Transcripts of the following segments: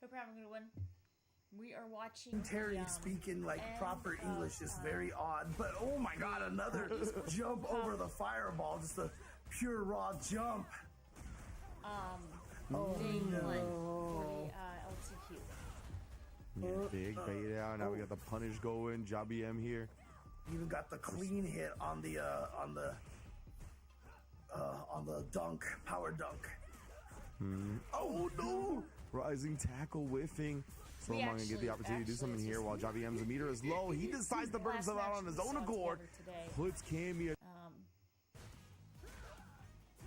Hope you're having a good one. We are watching Terry speaking like proper English is very odd, but oh my god, another jump over the fireball, just a pure raw jump. Day one for the LTQ. Yeah, big bait out. Now we got the punish going. Jobby M here. Even got the clean hit on the dunk, power dunk. Oh no! Rising tackle whiffing. Slowmon gonna get the opportunity to do something here while Jobby M's meter is low. He decides to burn himself out on his own accord. Puts Cammy.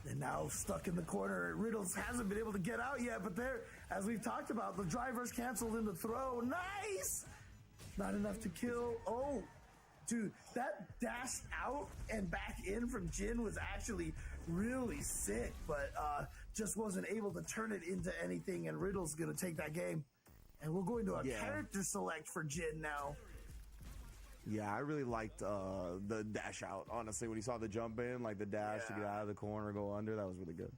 And now stuck in the corner. Riddles hasn't been able to get out yet, but there, as we've talked about, the driver's canceled in the throw. Nice! Not enough to kill. Oh, dude, that dash out and back in from Jin was actually really sick, but just wasn't able to turn it into anything, and Riddle's going to take that game. And we're going to a character select for Jin now. Yeah, I really liked the dash out, honestly. When you saw the jump in, like the dash to get out of the corner, go under, that was really good.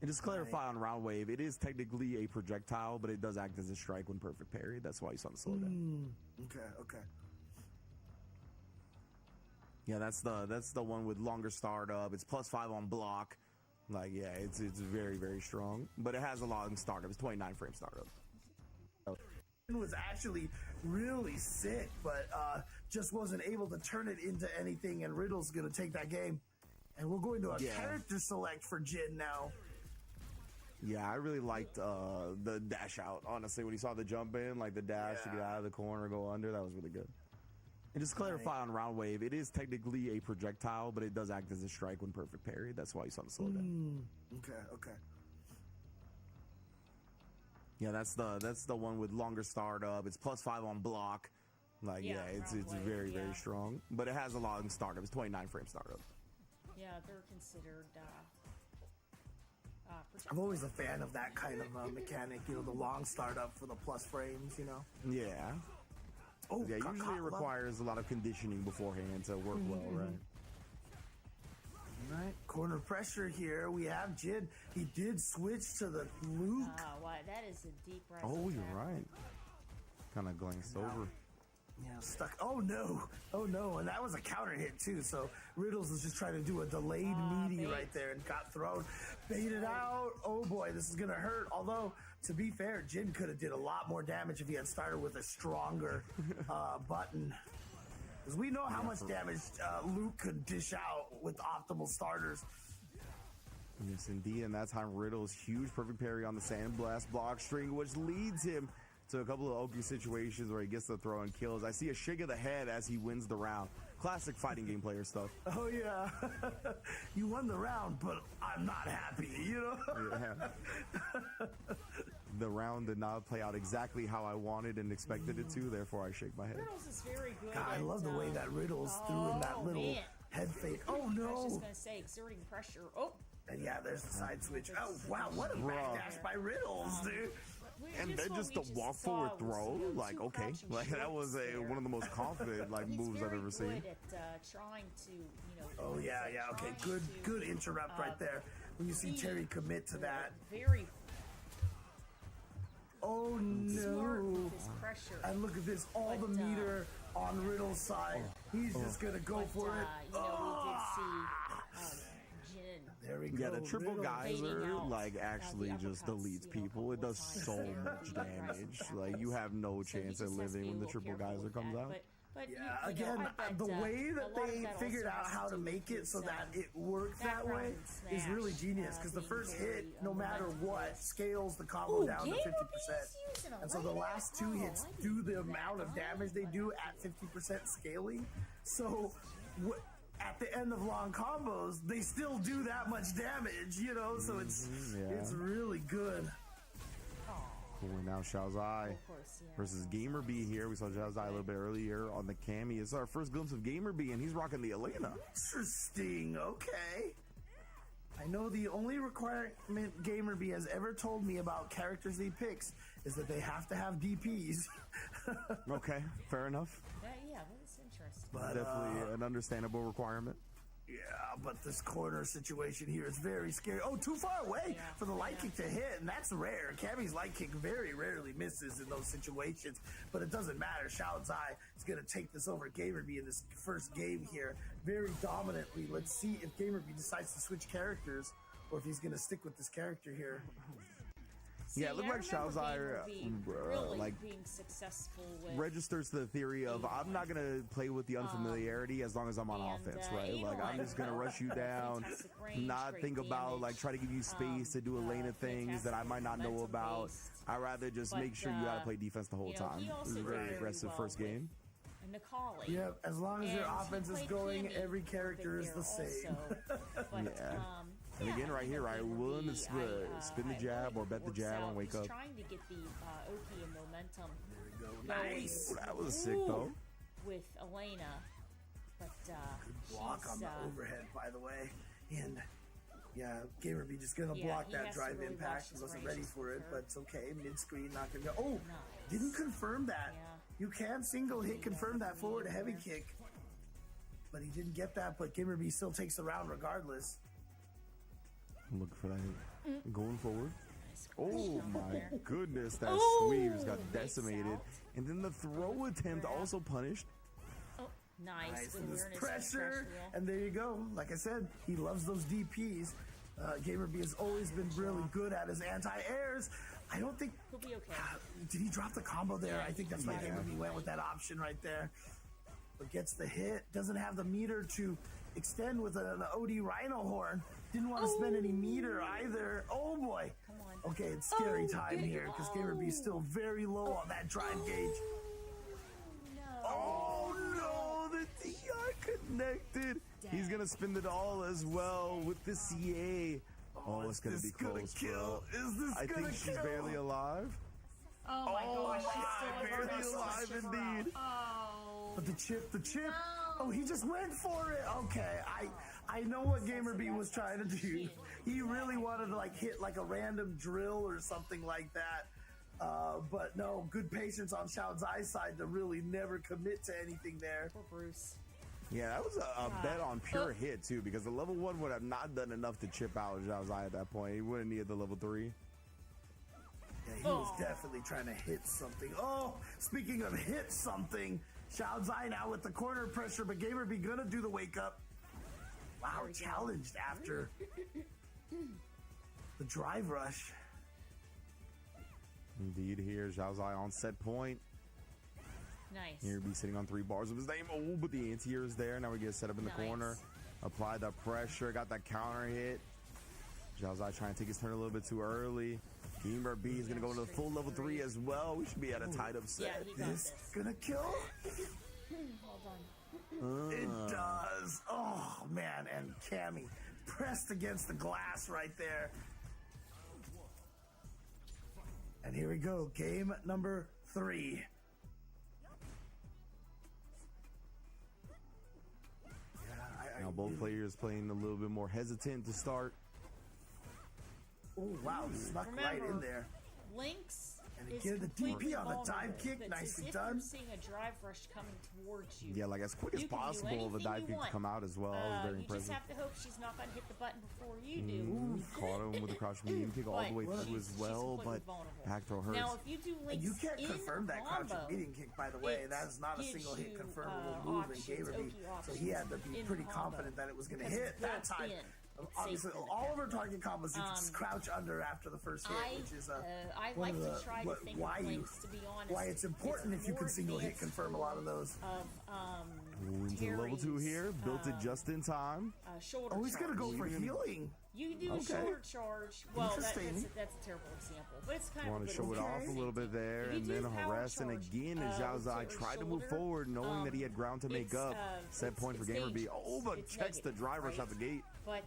And just clarify on Round Wave, it is technically a projectile, but it does act as a strike when perfect parry. That's why you saw the slowdown. Okay. Yeah, that's the one with longer startup. It's +5 on block. Like, yeah, it's very, very strong. But it has a long startup. It's 29 frame startup. Was actually really sick, but just wasn't able to turn it into anything, and Riddle's going to take that game. And we're going to a character select for Jin now. Yeah, I really liked the dash out, honestly. When you saw the jump in, like the dash to get out of the corner, go under, that was really good. And just clarify on Round Wave, it is technically a projectile, but it does act as a strike when perfect parry. That's why you saw the slowdown. Okay. Yeah, that's the one with longer startup. It's +5 on block. Like, yeah, it's very, very strong. But it has a long startup. It's 29 frame startup. Yeah, they're considered I'm always a fan of that kind of mechanic, the long startup for the plus frames, Yeah. Oh, yeah, usually it requires a lot of conditioning beforehand to work well, right? Right, corner pressure here. We have Jin. He did switch to the Luke. Wow, that is a deep right. Oh, you're right. Kind of glanced over. Yeah, stuck. Oh no! And that was a counter hit too. So Riddles was just trying to do a delayed meaty right there and got thrown, baited out. Oh boy, this is gonna hurt. Although to be fair, Jin could have did a lot more damage if he had started with a stronger button. Because we know how much damage Luke could dish out with optimal starters. Yes, indeed. And that's how Riddle's huge perfect parry on the Sandblast block string, which leads him to a couple of Oki situations where he gets the throw and kills. I see a shake of the head as he wins the round. Classic fighting game player stuff. Oh, yeah. You won the round, but I'm not happy, Yeah. The round did not play out exactly how I wanted and expected it to, therefore I shake my head. Riddles is very good. God, I love the way that Riddles threw in that little head fake. Oh, no. I was just going to say, exerting pressure. Oh. And yeah, there's the side switch. Oh, wow, what a backdash by Riddles, dude. And then just the walk forward throw, like, okay. Like, that was one of the most confident moves I've ever seen. At, trying to, oh, yeah, okay. Good interrupt right there. When you see Terry commit to that. Very. Oh, no. Pressure. And look at this, all the meter on Riddle's side. He's just going to go for it. We did see Jin. There we go. Yeah, the triple geyser actually just deletes people. It does so much damage. Like, you have no chance at living when the triple geyser comes out. But yeah, again, the way that they figured out how to make it so that it works that way is really genius, because the first hit, no matter what, scales the combo down to 50%. And so the last two hits do the amount of damage they do at 50% scaling. So at the end of long combos, they still do that much damage, so it's really good. Cool. Now Xiao Zai versus Gamer B here. We saw Xiao Zai a little bit earlier on the Cammy. It's our first glimpse of Gamer B, and he's rocking the Elena. Interesting. Okay. I know the only requirement Gamer B has ever told me about characters he picks is that they have to have DPs. Okay, fair enough. Yeah, that's interesting. But, definitely an understandable requirement. Yeah, but this corner situation here is very scary. Oh, too far away for the light kick to hit, and that's rare. Cammy's light kick very rarely misses in those situations, but it doesn't matter. Xiao Zai is going to take this over Gamerby in this first game here very dominantly. Let's see if Gamerby decides to switch characters or if he's going to stick with this character here. See, it looked like Xiao Zai really like being successful with registers the theory of I'm not gonna play with the unfamiliarity as long as I'm on offense, right? Like I'm just gonna rush you down, not think about like try to give you space to do a lane of things that I might not know about. I'd rather just make sure you gotta play defense the whole time. This is a very aggressive first game. Nikali. Yeah, as long as your offense is going, Kimmy every character is the same. And again, right here, right, willing to spin the jab or bet the jab on wake up. Trying to get the Oki and momentum. Nice. Ooh, that was sick though. With Elena, but good block on the overhead, by the way, and yeah, Gamerby just gonna block that drive really impact. He wasn't ready for it, but it's okay. Mid screen, not gonna go. Oh, didn't confirm that. You can single hit confirm that forward heavy kick, but he didn't get that. But Gamerby still takes the round regardless. Look for that. Going forward. Oh my goodness, that sweeps got decimated. And then the throw attempt also punished. Oh, nice. And this pressure. And there you go. Like I said, he loves those DPs. Gamerby has always been really good at his anti-airs. I don't think... He'll be okay. Did he drop the combo there? I think that's why Gamerby went with that option right there. But gets the hit. Doesn't have the meter to extend with an OD Rhino Horn. Didn't want to spend any meter either. Oh boy. Come on. Okay, it's scary time here because Gamerby is still very low on that drive gauge. No. Oh no, the DI connected. He's gonna spin it all as well with the CA. Oh, it's gonna be close, bro. Is this I think she's barely alive. Oh my gosh, she's still barely alive indeed. Oh. But the chip. No. Oh, he just went for it. Okay, I know what Gamerby was trying to do. He really wanted to like hit like a random drill or something like that. But no, good patience on Xiao Zai's side to really never commit to anything there. Poor Bruce. Yeah, that was a bet on pure hit too, because the level 1 would have not done enough to chip out Xiao Zai at that point. He wouldn't need the level 3. Yeah, he was definitely trying to hit something. Oh, speaking of hit something, Xiao Zai now with the corner pressure, but Gamerby gonna do the wake up. Wow, challenged after the drive rush. Indeed, here Xiao Zai on set point. Nice. Here be sitting on 3 bars of his name. Oh, but the anti-air is there. Now we get set up in the corner. Apply the pressure. Got that counter hit. Xiao Zai trying to take his turn a little bit too early. Gamerby is going to go into the full level 3 as well. We should be at a tied up set. Yeah, this gonna kill? Hold on. It does. Oh, man. And Cammy pressed against the glass right there. And here we go. Game number 3. Now both players playing a little bit more hesitant to start. Oh, wow. Snuck right in there. Lynx And again, the DP on the dive kick, nicely done. You're seeing a drive rush coming towards you. Yeah, like as quick as possible of a dive kick to come out as well. That was very impressive. You just have to hope she's not going to hit the button before you do. Caught him with a crouch medium kick all the way through as well, but back throw hurts. Now, if you do Lynx you can't confirm that crouch combo, medium kick, by the way. That is not a single hit confirmable move in Gamerby. So he had to be pretty confident that it was going to hit that time. Obviously, all of our target combos, you can just crouch under after the first hit, which is I one like of the to try to think why of you Lynx, to be honest. why it's important if you can single hit confirm a lot of those. Into level 2 here, built it just in time. Shoulder he's gonna go for healing. You can do a shoulder charge. Well, that's a terrible example, but it's kind of want to show it off a little bit there, and then harassing again as Xiao Zai tried to move forward, knowing that he had ground to make up. Set point for Gamerby. Oh, but checks the drive rush out the gate. But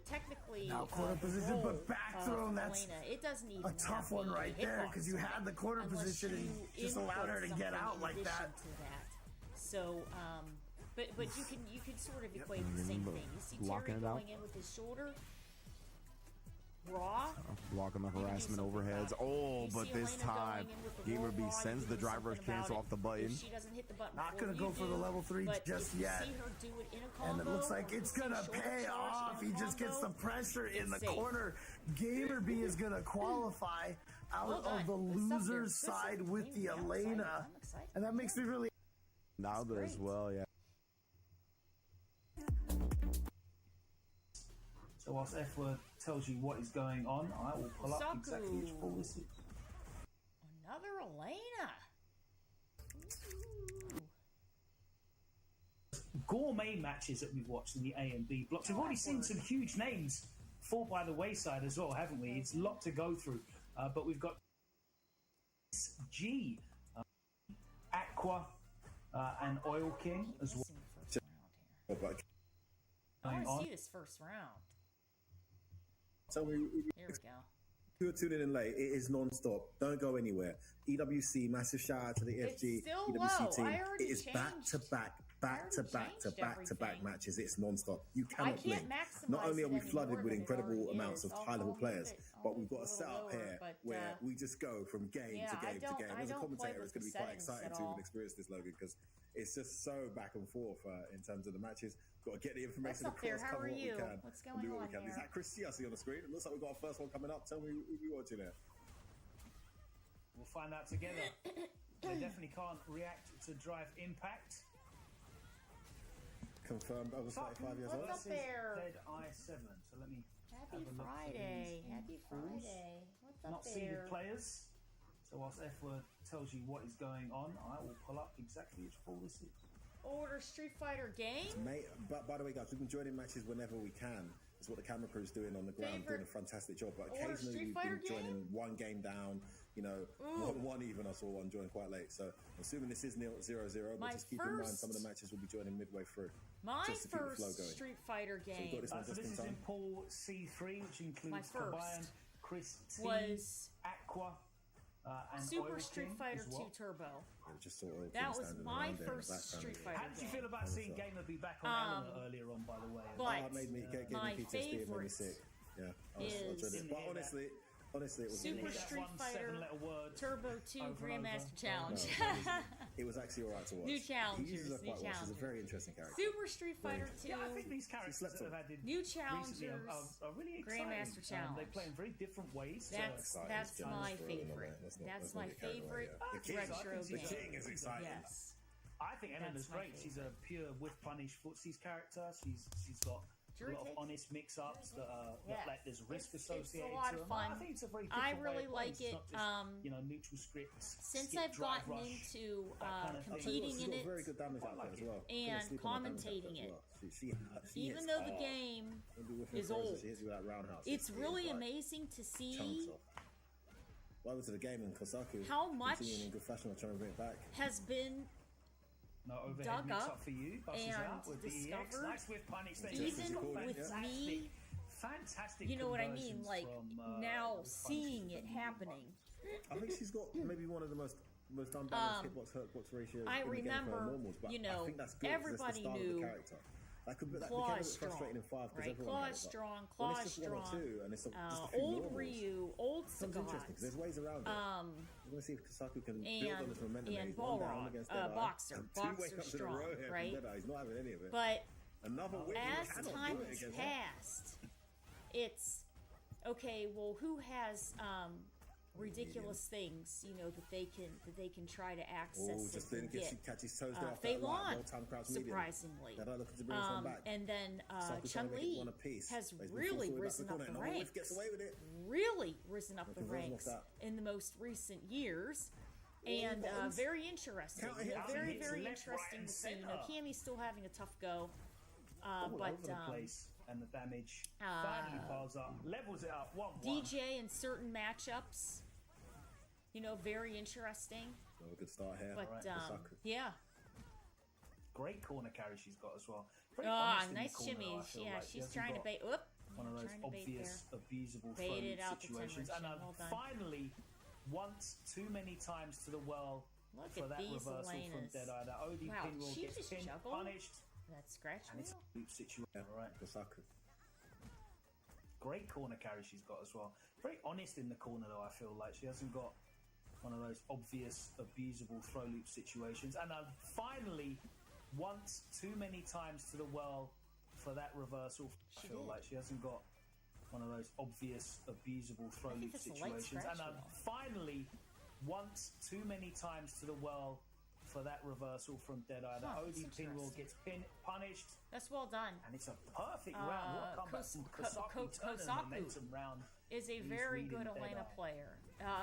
technically, now corner position, but back thrown. That's it doesn't even a tough one right there because you had the corner position and just allowed her to get out like that. So, but you can sort of equate the same thing. You see Terry going in with his shoulder. Raw. Blocking the harassment overheads. Oh, but this time, Gamer B sends the driver's cancel off the button. She doesn't hit the button. Not gonna go for the level 3 just yet. And it looks like it's gonna pay off. He just gets the pressure in the corner. Gamer B is gonna qualify out of the loser's side with the Elena, and that makes me really. Now there as well, yeah. So whilst F-Word tells you what is going on, I will pull up exactly which ball this is. Another Elena. Ooh. Gourmet matches that we've watched in the A and B blocks. We've already seen some huge names fall by the wayside as well, haven't we? It's a lot to go through. But we've got G, Aqua, and Oil King as well. I want to see this first round. So Here we go. If you're tuning in late, it is non-stop. Don't go anywhere. EWC, massive shout out to the FG EWC team. It is back-to-back matches. It's non-stop. You cannot blink. Not only are we flooded with incredible amounts of high-level players, but we've got a setup here where we just go from game to game to game. As a commentator, it's going to be quite exciting to even experience this, Logan, because it's just so back and forth in terms of the matches. Got to get the information across, cover what we can. What's going on here? Is that Chris C I see on the screen? It looks like we've got our first one coming up. Tell me who we're watching there. We'll find out together. They definitely can't react to Drive Impact. Confirmed over 35 years old. What's up there? Dead I7. So let me. Happy Friday. Happy Friday. What's up Not there? seeded players. So whilst F-Word tells you what is going on, I will pull up exactly which ball this is. Order Street Fighter game. Mate, but by the way, guys, we've been joining matches whenever we can. It's what the camera crew's doing on the ground, doing a fantastic job. But occasionally we've been joining one game down, you know, one even. I saw one join quite late. So I'm assuming this is 0-0, but just keep in mind some of the matches will be joining midway through. My first Street Fighter game. So this is in pool C3, which includes Kabayan, Chris T, Aqua, and Super Oil Street King Fighter as well. 2 Turbo. That was my first Street Fighter. How did you feel about seeing Gamer be back on Eleanor earlier on, by the way? But my favorite yeah, but honestly, it was Super Street Fighter Turbo 2 Grandmaster Challenge. It was actually alright to watch. New challengers. He uses her quite well. She's a very interesting character. Super Street Fighter 2. Yeah, I think these characters that have added new challengers are really exciting. Grandmaster Challenge. They play in very different ways. That's my favorite. That's my favorite retro game. The King is exciting. Yes. I think Eleanor's great. She's a pure whiff punish footsies character. She's got a lot of honest mix-ups that like there's risk associated it's a lot to of fun. I think it's a very I different really way of like it. You know, neutral scripts. Since I've gotten into competing in it very good damage out there as well. and commentating it, even though the game is old, it's really amazing to see Welcome to the game, and Kosaku how much in good fashion trying to bring it back. has been dug up for you, and discovered, nice with punish, even with me. Fantastic. You know what I mean? Like now seeing it happening. I think she's got maybe one of the most unbalanced hitbox hurtbox ratios. I in remember, the game for normals, but you know, I think that's good, everybody that's the knew. Of the character. That became a bit frustrating in 5 because everyone Claw knows strong, that. Claw When it's just strong. 1 or 2 and it's just a few Old normals, Ryu, old it's Sagat. interesting because there's ways around it. We're going to see if Kosaku can build on this momentum. And He's one down Balrog, against Deadeye. Boxer, Two Boxer wake-ups in a strong, row here from right? Deadeye. He's not having any of it. But Another win, as time has passed, it's okay. Well, who has ridiculous things, you know, that they can try to access just and didn't get. catch his toes there off Fei that Lan, well-timed crouch surprisingly. Looking to bring this one back. And then Saku's Chun trying to make it Li one apiece. has But he's been really forced risen away back up to the corner. No, ranks. Wolf gets away with it. Really risen up the conversion ranks off that. in the most recent years. And very interesting. Counter hit. Very, very Left, interesting right, to see. You know, center. Cammy's still having a tough go. All But over the place, and the damage finally piles up, levels it up 1-1. DJ in certain matchups, you know, very interesting. Well, a good start here. But Kosaku. yeah. Great corner carry she's got as well. Very honest in the Nice corner, shimmy. I feel Yeah, like. she's She trying to hasn't bait. got one of those trying to bait obvious, abusable Baited phone out the situations. Timber. And Well done. finally, once too many times to the well Look for at that these reversal from Elenas. Deadeye. That OD Wow, pinroll she gets just pinned, juggled? punished, That scratch and it's wheel? a loop situation. All right. Kosaku. great corner carry she's got as well. Very honest in the corner, though, I feel like. She hasn't got one of those obvious, abusable throw loop situations. And finally, once too many times to the well for that reversal. I feel like she hasn't got one of those obvious, abusable throw loop situations. And finally, once too many times to the well for that reversal from Deadeye. The OD pinwheel gets punished. That's well done. And it's a perfect round. What comeback from Kosaku. Momentum round is a very good Elena player.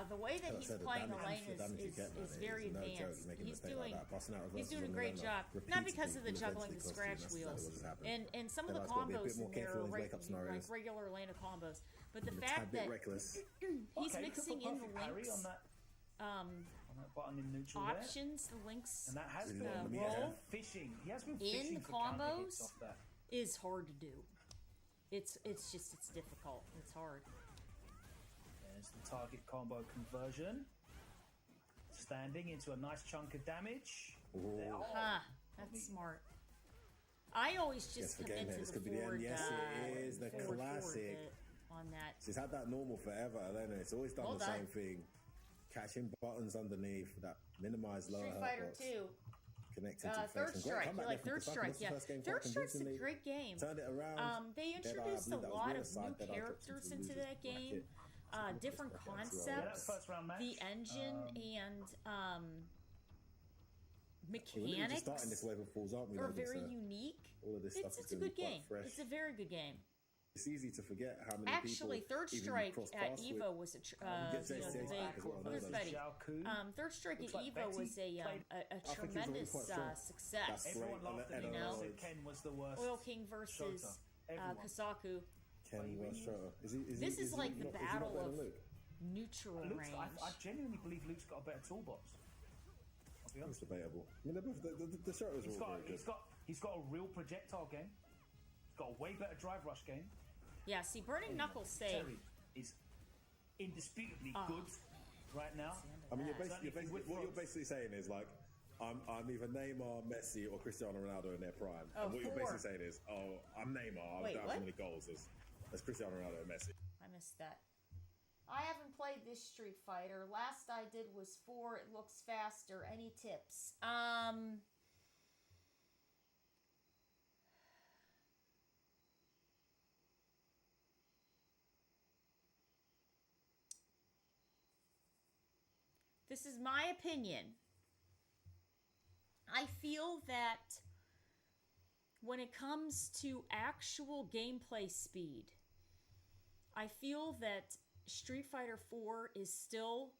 The way that he's playing Elena is very advanced. He's doing a great job. Not because of the juggling the scratch wheels and some of the combos in there are like regular Elena combos, but the fact that he's mixing in the links. On that button in neutral options, there. The links, and that has been roll fishing. He has been fishing in combos off that. Is hard to do. It's difficult. It's hard. There's the target combo conversion. Standing into a nice chunk of damage. That's smart. I always just come into the forward. Yes, it is the classic. On that, she's had that normal forever. Elena. It's always done the same thing. Catching buttons underneath that minimize lower Street Fighter 2. Connected to Third Strike. You like Third Strike, yeah. Third Strike's a great game. Turned it around. They introduced a lot of new characters into that game. Different concepts. The engine and mechanics are very unique. It's a good game. It's a very good game. It's easy to forget how many Actually, people Third Strike at EVO was Third Strike at EVO was a tremendous success. Everyone laughed at him. Ken was the worst. Oil King versus Kosaku. Ken versus Shota. This is like the battle of neutral range. I genuinely believe Luke's got a better toolbox. I'll be honest. It's debatable. I mean, the Shotas are all very good. He's got a real projectile game. He's got a way better drive rush game. Yeah, see, Burning Knuckles save is indisputably good right now. I mean, what you're basically saying is like, I'm either Neymar, Messi, or Cristiano Ronaldo in their prime. And what you're basically saying is, I'm Neymar. I don't have as many goals as Cristiano Ronaldo and Messi. I missed that. I haven't played this Street Fighter. Last I did was 4. It looks faster. Any tips? This is my opinion. I feel that when it comes to actual gameplay speed, I feel that Street Fighter 4 is still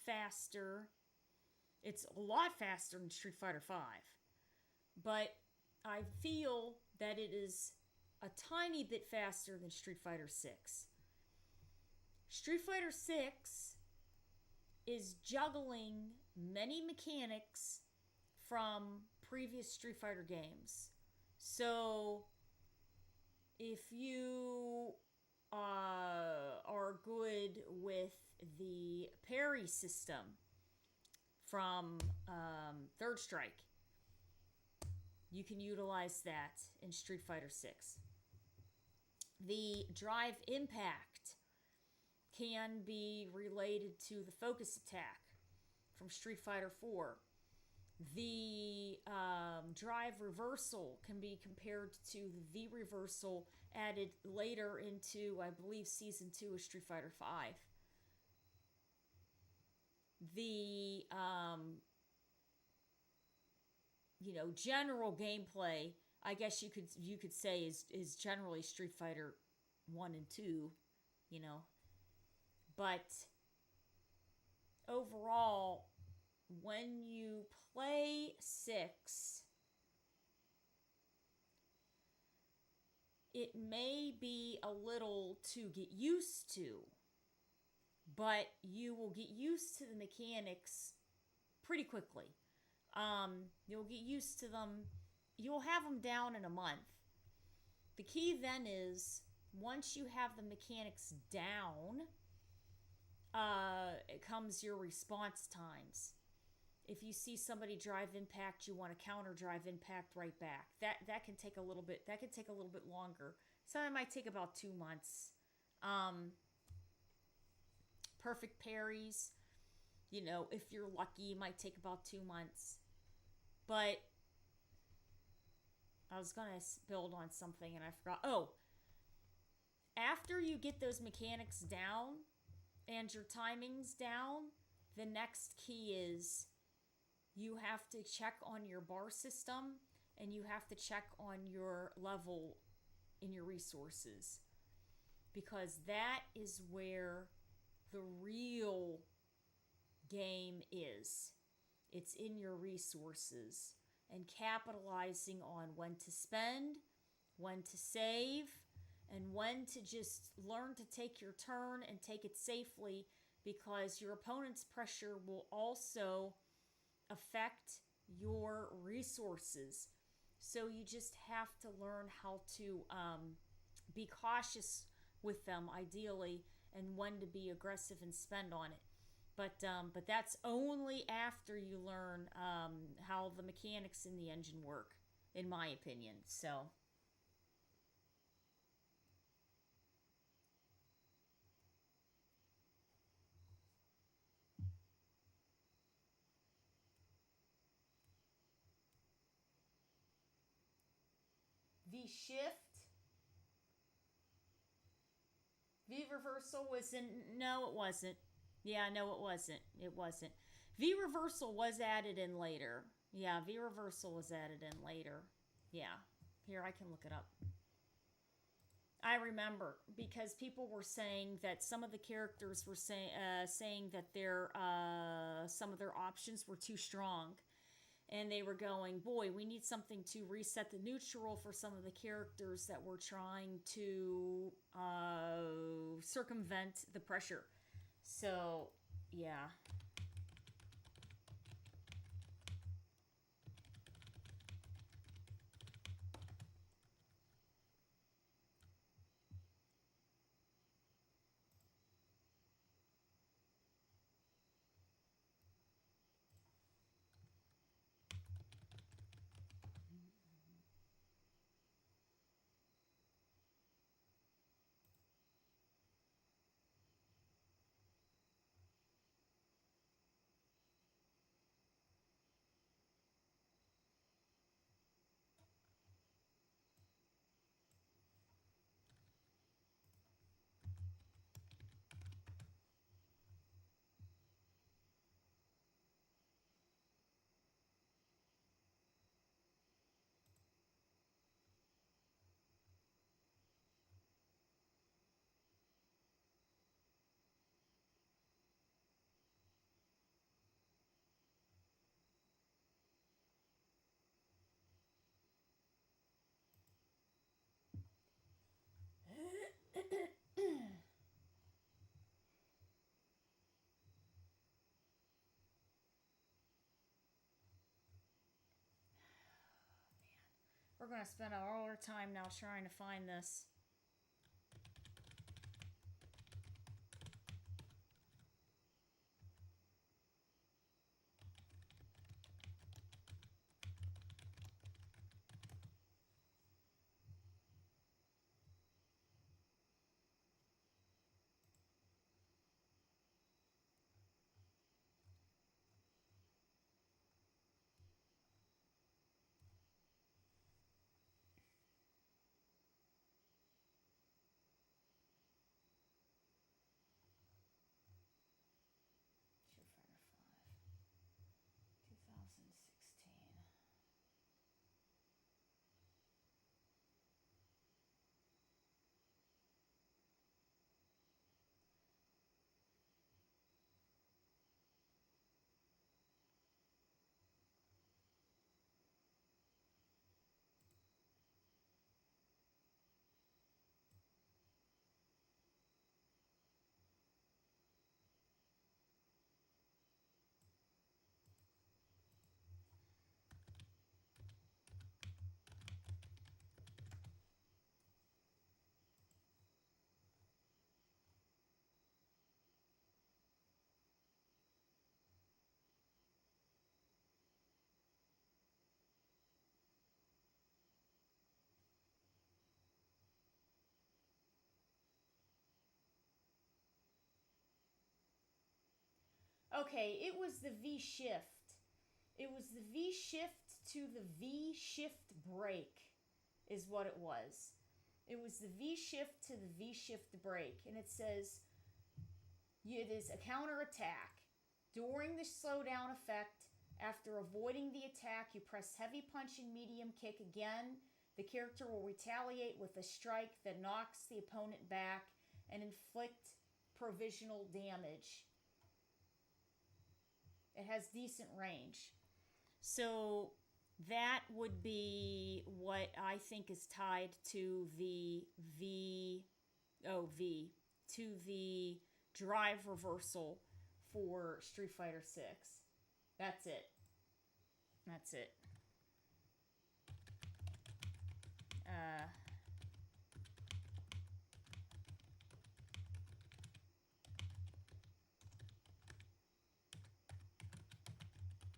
faster. It's a lot faster than Street Fighter 5. But I feel that it is a tiny bit faster than Street Fighter 6. Street Fighter 6 is juggling many mechanics from previous Street Fighter games. So, if you are good with the parry system from Third Strike, you can utilize that in Street Fighter 6. The drive impact can be related to the focus attack from Street Fighter 4. The drive reversal can be compared to the V reversal added later into, I believe, Season 2 of Street Fighter 5. The, general gameplay, I guess you could say is generally Street Fighter 1 and 2, But overall, when you play 6, it may be a little to get used to, but you will get used to the mechanics pretty quickly. You'll get used to them. You'll have them down in a month. The key then is, once you have the mechanics down, it comes your response times. If you see somebody drive impact, you want to counter drive impact right back. That can take a little bit. That can take a little bit longer. Some it might take about 2 months. Perfect parries, you know, if you're lucky, it might take about 2 months. But I was going to build on something and I forgot. Oh, after you get those mechanics down and your timings down, the next key is you have to check on your bar system and you have to check on your level in your resources, because that is where the real game is. It's in your resources and capitalizing on when to spend, when to save, and when to just learn to take your turn and take it safely, because your opponent's pressure will also affect your resources. So you just have to learn how to be cautious with them, ideally, and when to be aggressive and spend on it. But that's only after you learn how the mechanics in the engine work, in my opinion. So. V shift. V reversal was in. No, it wasn't. Yeah, no, it wasn't. It wasn't. V reversal was added in later. Yeah, V reversal was added in later. Yeah. Here, I can look it up. I remember, because people were saying that some of the characters were saying that their some of their options were too strong. And they were going, boy, we need something to reset the neutral for some of the characters that were trying to circumvent the pressure. So, yeah. We're going to spend all our time now trying to find this. Okay, it was the V shift. It was the V shift to the V shift break is what it was. It was the V shift to the V shift break. And it says it is a counterattack. During the slowdown effect, after avoiding the attack, you press heavy punch and medium kick again. The character will retaliate with a strike that knocks the opponent back and inflict provisional damage. It has decent range. So that would be what I think is tied to the to the drive reversal for Street Fighter 6. That's it. That's it.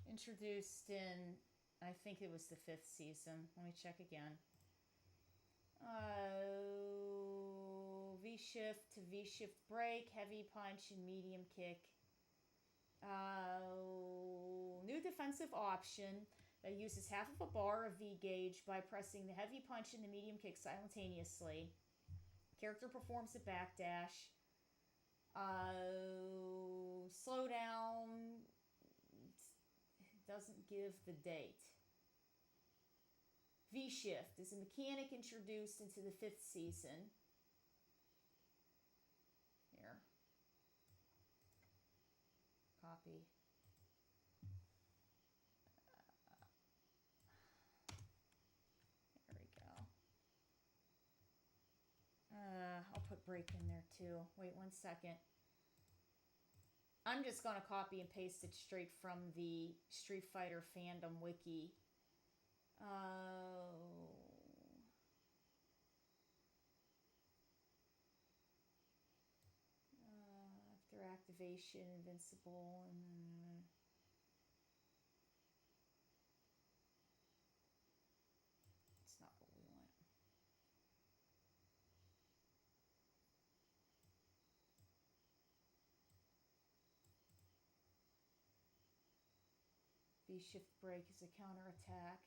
Introduced in, I think it was the 5th season. Let me check again. V-shift to V-shift break, heavy punch, and medium kick. New defensive option that uses half of a bar of V-gauge by pressing the heavy punch and the medium kick simultaneously. Character performs a backdash. Slowdown doesn't give the date. V-shift is a mechanic introduced into the 5th season. Here. Copy. There we go. I'll put break in there too. Wait 1 second. I'm just going to copy and paste it straight from the Street Fighter fandom wiki. After activation, invincible, and it's not what we want. V-shift break is a counterattack.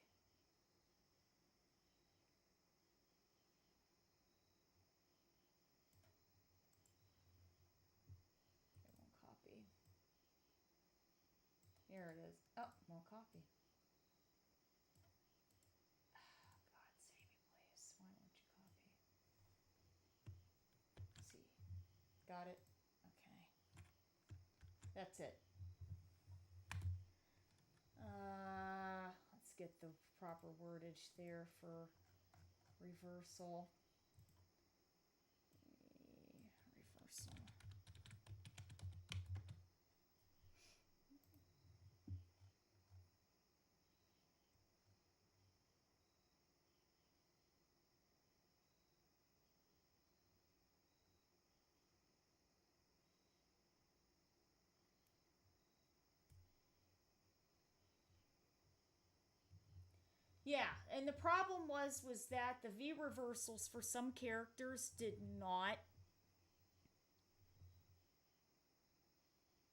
It won't copy. Here it is. Oh, won't copy. Oh, God, save me, please. Why won't you copy? See. Got it? Okay. That's it. Let's get the proper wordage there for reversal. Reversal. Yeah, and the problem was that the V reversals for some characters did not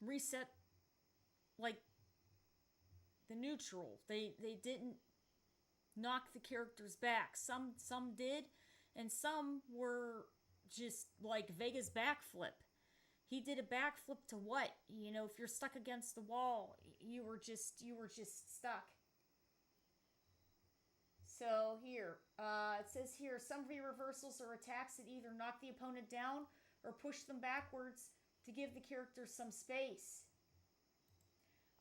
reset like the neutral. They didn't knock the characters back. Some did, and some were just like Vega's backflip. He did a backflip to what? You know, if you're stuck against the wall, you were just stuck. So here, it says here, some V-reversals are attacks that either knock the opponent down or push them backwards to give the characters some space.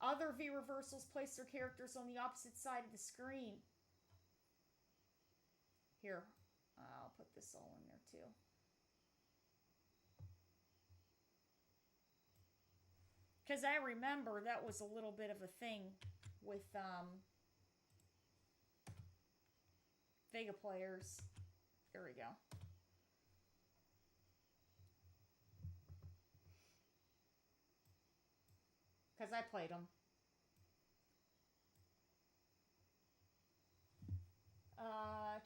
Other V-reversals place their characters on the opposite side of the screen. Here, I'll put this all in there too. Because I remember that was a little bit of a thing with Vega players. Here we go. Because I played them.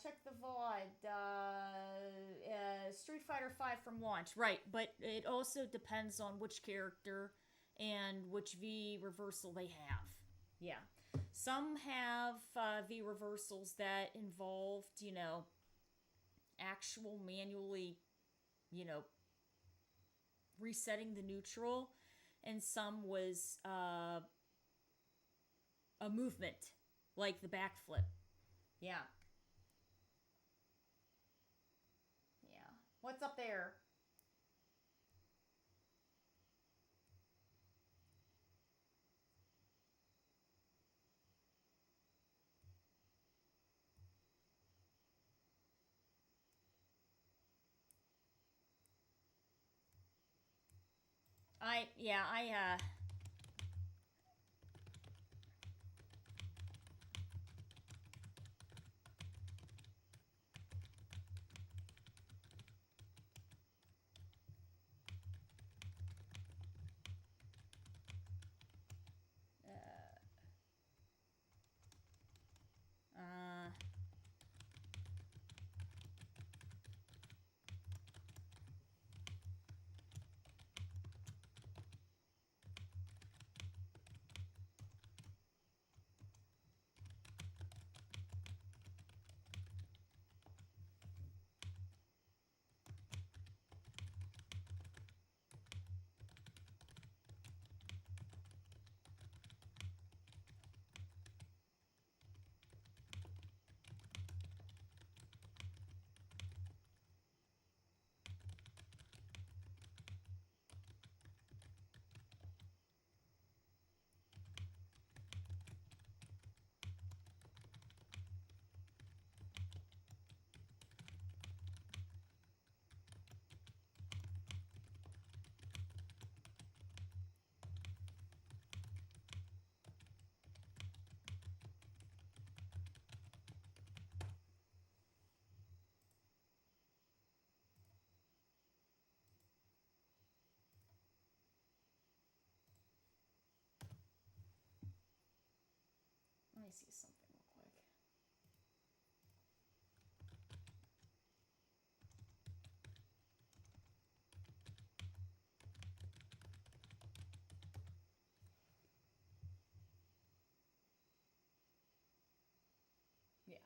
Check the VOD. Street Fighter V from launch. Right, but it also depends on which character and which V reversal they have. Yeah. Some have V reversals that involved, actual manually, resetting the neutral, and some was a movement, like the backflip. Yeah. Yeah. What's up there? I Let me see something real quick. Yeah.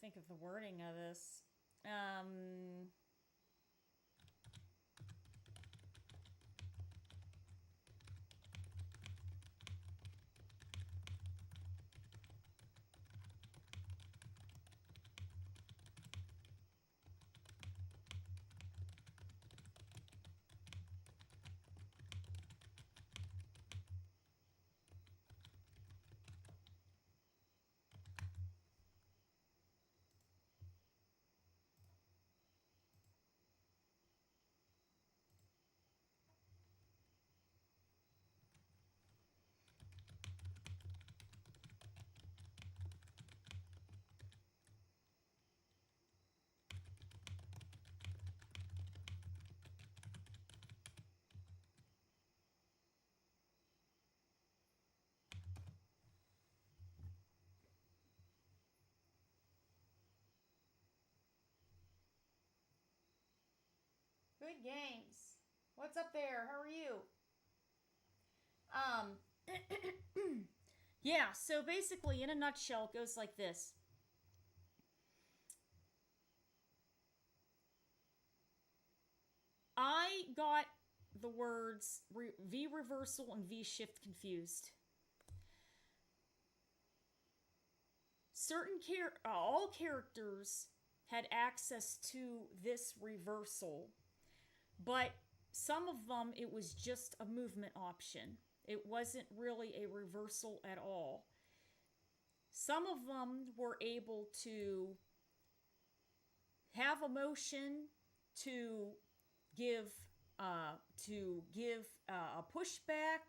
Think of the wording of this. Good games. What's up there? How are you? Yeah, so basically, in a nutshell, it goes like this. I got the words V reversal and V shift confused. All characters had access to this reversal, but some of them it was just a movement option. It wasn't really a reversal at all. Some of them were able to have a motion to give a pushback,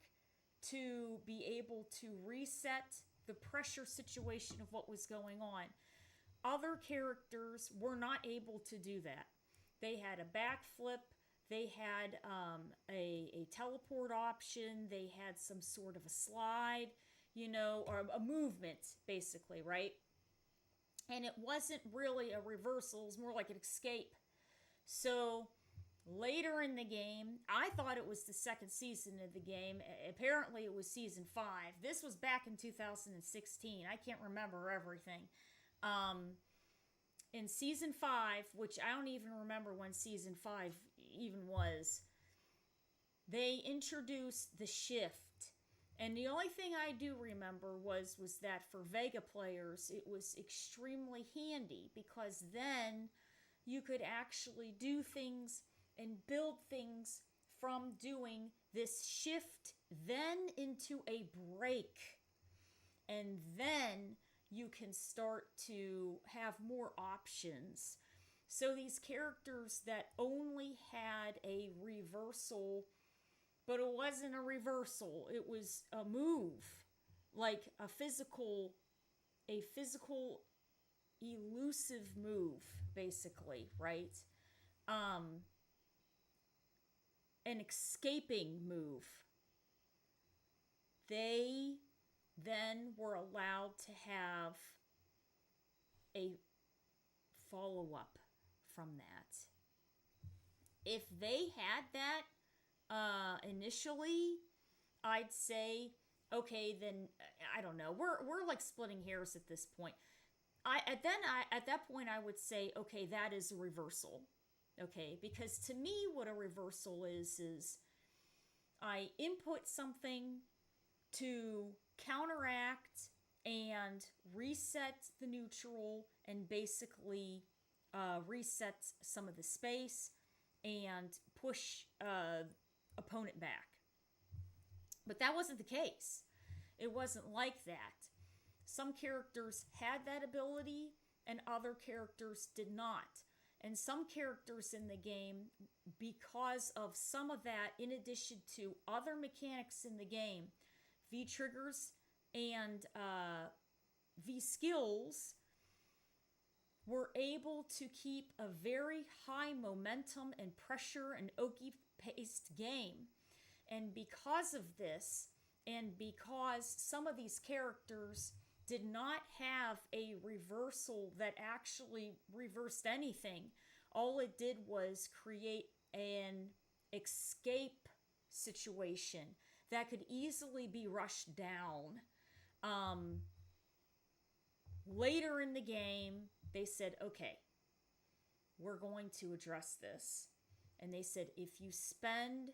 to be able to reset the pressure situation of what was going on. Other characters were not able to do that. They had a backflip, they had a teleport option, they had some sort of a slide, or a movement, basically, right? And it wasn't really a reversal, it was more like an escape. So later in the game, I thought it was the second season of the game. Apparently it was season 5. This was back in 2016. I can't remember everything. In season 5, which I don't even remember when season 5 even was, they introduced the shift. And the only thing I do remember was that for Vega players, it was extremely handy, because then you could actually do things and build things from doing this shift, then into a break. And then you can start to have more options. So these characters that only had a reversal, but it wasn't a reversal, it was a move, like a physical elusive move, basically, right? An escaping move. They then were allowed to have a follow-up from that. If they had that initially, I'd say, okay, then I don't know. We're like splitting hairs at this point. At that point I would say, okay, that is a reversal. Okay, because to me what a reversal is I input something to counteract and reset the neutral and basically reset some of the space and push opponent back. But that wasn't the case. It wasn't like that. Some characters had that ability and other characters did not. And some characters in the game, because of some of that, in addition to other mechanics in the game, V-triggers and V-skills, were able to keep a very high momentum and pressure and Oki-paced game. And because of this, and because some of these characters did not have a reversal that actually reversed anything, all it did was create an escape situation that could easily be rushed down. Later in the game, they said, okay, we're going to address this. And they said, if you spend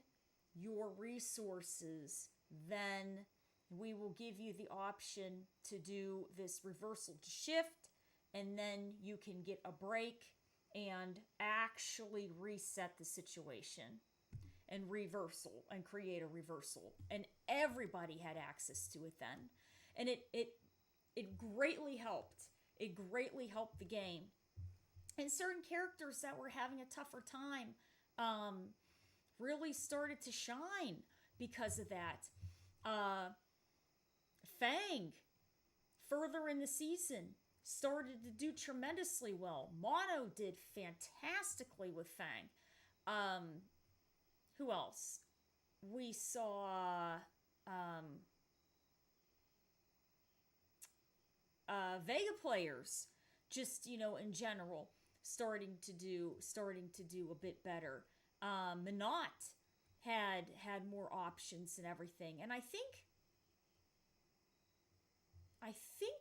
your resources, then we will give you the option to do this reversal to shift, and then you can get a break and actually reset the situation and reversal and create a reversal. And everybody had access to it then. And it greatly helped. It greatly helped the game. And certain characters that were having a tougher time really started to shine because of that. Fang, further in the season, started to do tremendously well. Mono did fantastically with Fang. Who else? We saw Vega players, just, in general, starting to do a bit better. Minot had more options and everything. And I think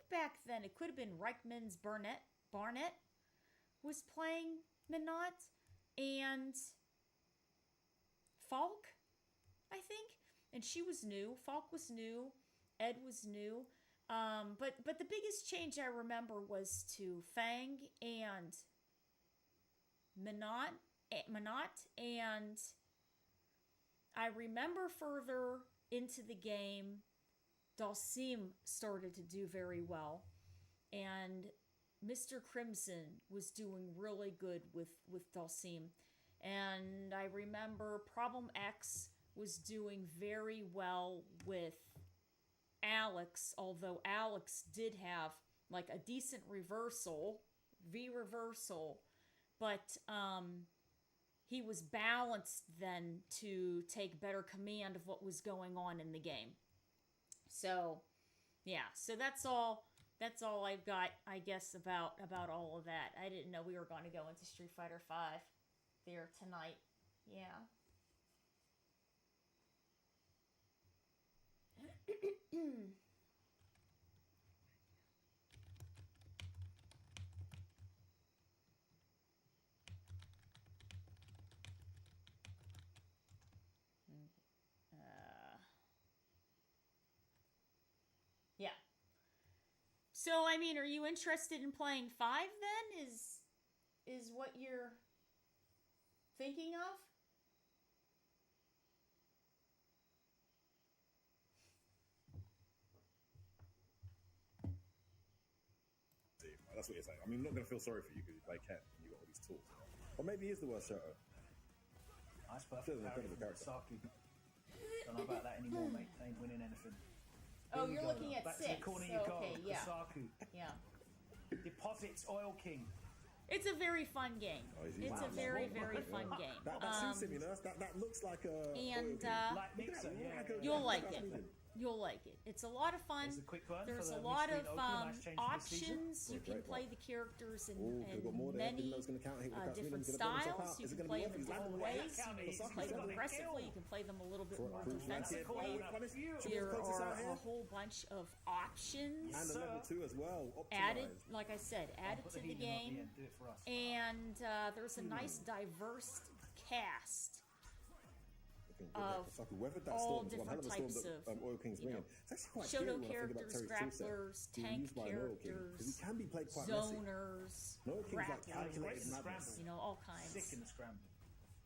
back then it could have been Reichman's Barnett was playing Minot, and Falk, I think. And she was new. Falk was new. Ed was new. But the biggest change I remember was to Fang and Minot, and I remember further into the game, Dhalsim started to do very well, and Mr. Crimson was doing really good with Dhalsim. And I remember Problem X was doing very well with Alex, although Alex did have like a decent reversal, V-reversal, but he was balanced then to take better command of what was going on in the game. So, yeah, so that's all I've got, I guess, about all of that. I didn't know we were going to go into Street Fighter V there tonight. Yeah. Yeah. So, I mean, are you interested in playing 5 then? Is what you're thinking of? That's what you're saying. I mean, I'm not going to feel sorry for you because you play Ken and you've got all these tools. Or maybe he is the worst Shoto. Nice perfect parry from Saku. Don't know about that anymore, mate. They ain't winning anything. Oh, you're looking at back 6. To the corner you go. Okay, yeah. Saku. Yeah. Deposits Oil King. It's a very fun game. It's a very, very fun game. That suits him, you know. That looks like a. And like Mixer, you'll like it. You'll like it. It's a lot of fun. There's a lot of options. You can play the characters in many different styles. You can play them in different ways. You can play them aggressively. You can play them a little bit more defensively. There are a whole bunch of options and a level 2 as well. Added, like I said, added to the game. And there's a nice diverse cast of all different types of Oil King's you know, Shoto characters, grapplers, tank characters, he can be played quite zoners, grapplers, like you know, all kinds. Sick in the scrambling.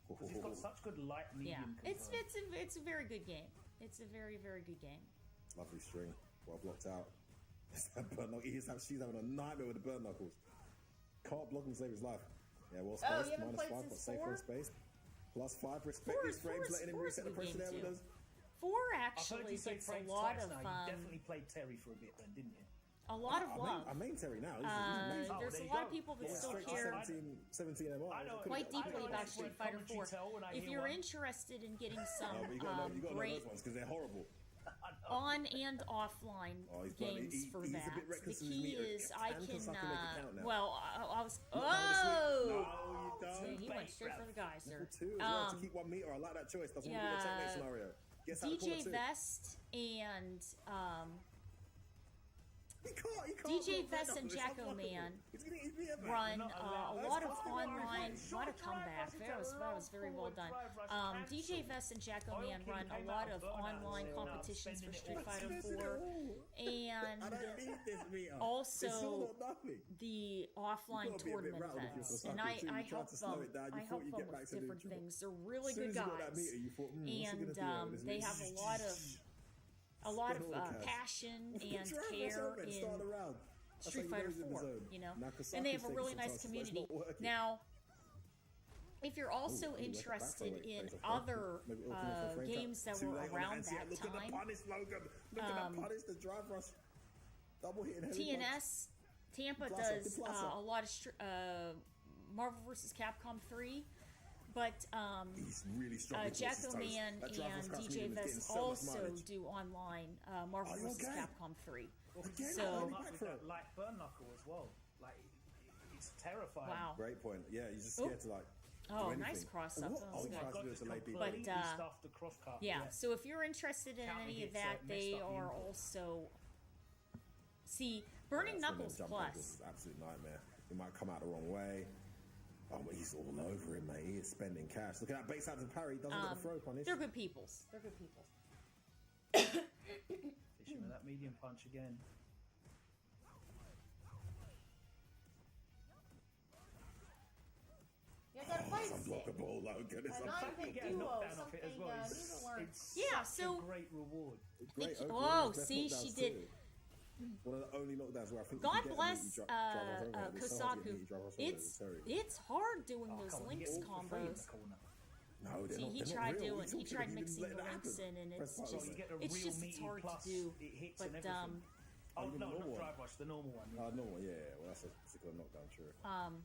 Because he's got such good light medium control. It's a very good game. It's a very, very good game. Lovely string, well blocked out. She's having a nightmare with the burn knuckles. Can't block him to save his life. Yeah, well spaced, -5, but safer space. +5, respect these frames, letting him reset the pressure there with us. 4 actually gets a lot of You definitely played Terry for a bit then, didn't you? A lot of love. I main Terry now. There's a lot of people that still care 17 MR. quite deeply about Street Fighter 4. If you're interested in getting some great because they're horrible. on and offline games for that, the key is I can. Well, I was. Oh! He went straight for the geyser. To keep 1 meter, I like that choice. That's one of the checkmate scenario. DJ Vest and DJ Vest and Jacko Man run a lot of online, a lot of comeback. That was very well done. DJ Vest and Jacko Man run a lot of online competitions for Street Fighter 4, and also the offline tournament events. And I help them. I help them with different things. They're really good guys, and they have a lot of passion and care in Street Fighter 4, you know, and they have a really nice community. Now, if you're also interested in other games that were around that time, TNS, Tampa does a lot of Marvel vs. Capcom 3. But Jacko Man and DJ Vest also do online Marvel vs. Capcom 3. So like burn knuckle as well. Like it's terrifying. Wow. Great point. Yeah, you're just scared to like. Oh, nice cross up. But yeah, so if you're interested in any of that, they are also. See, Burning Knuckles Plus. This is an absolute nightmare. It might come out the wrong way. Oh, but he's all over him, mate. He is spending cash. Look at that base out to parry. Doesn't get a throw punish. They're good peoples. Fishing with that medium punch again. You got a fight stick. Unblockable, Logan. It's A 9-hit duo, something you need to learn. Yeah, so a great reward. Great. Oh, see, she did. One of the only knockdowns where I think God bless Kosaku. It's hard doing those links combos. No, see, he tried mixing the links in, and it's hard to do. But oh no, not drive rush, the normal one. Normal, yeah. Well, that's a particular knockdown, sure. Can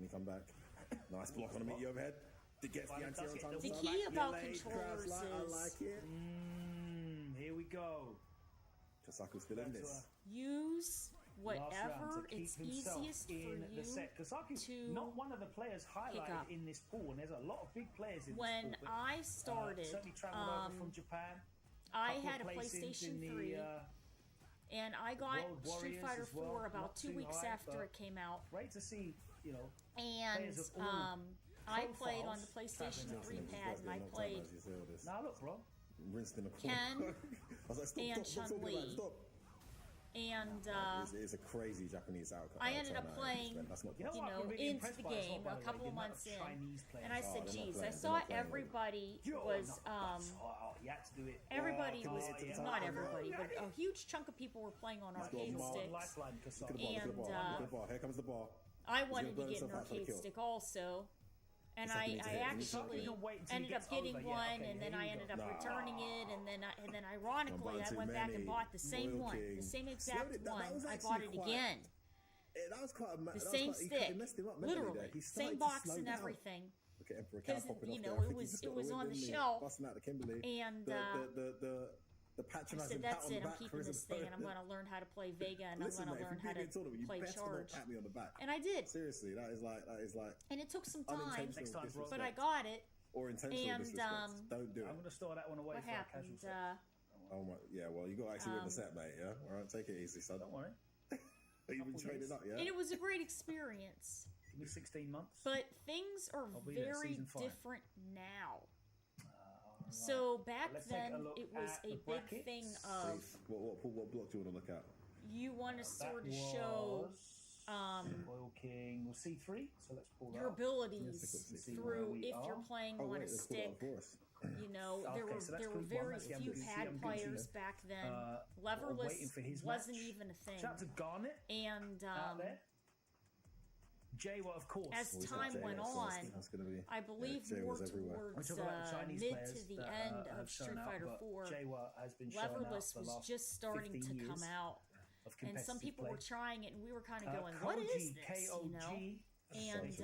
you come back? Nice block on the meet you overhead. It gets the anti on time. The key about controllers is. I like it. Here we go. Kosaku's still in this. Use whatever it's easiest for you to not one of the players highlighted in this pool, and there's a lot of big players in when this pool. I started, certainly traveled over from Japan. I had a PlayStation 3, and I got Street Fighter 4 about 2 weeks after it came out. Great to see, and I played on the PlayStation 3 pad, and I played now look, bro. Ken and Chun-Li. And it's a crazy Japanese outcome. I ended up playing, into the game a couple of months in, and I said, "Geez, I saw everybody was not everybody, but a huge chunk of people were playing on arcade sticks, and here comes the ball. I wanted to get an arcade stick also." And I actually ended up getting one, and then I ended up returning it, and then ironically I went back and bought the same one, the same exact one. I bought it again. That was quite the same stick, literally, same box and everything. Because it was on the shelf, and the I said, "That's it. I'm keeping this thing, and I'm going to learn how to play Vega, and I'm going to learn how to play Charge." And I did. Seriously, that is like. And it took some time, but I disrespect. got it. Or intentional And disrespect. Don't do it. I'm going to store that one away What for happened? a casual set. Oh my, yeah. Well, you got to actually win the set, mate. Yeah. All right, take it easy, son. Don't worry. You've been training up, yeah. And it was a great experience. Give me 16 months. But things are very different now. So back then, it was a big thing of what block do you want to look at? You want to sort of show Oil King. We'll see 3. So let's pull your abilities through if you're playing on a stick. There were very few pad players back then. Leverless wasn't even a thing. Shout out to Garnet. And Jawa, of course. As time went on, I believe more towards mid to the end of Street Fighter 4, Leverless was just starting to come out. And some people were trying it, and we were kind of going, "What is this?" And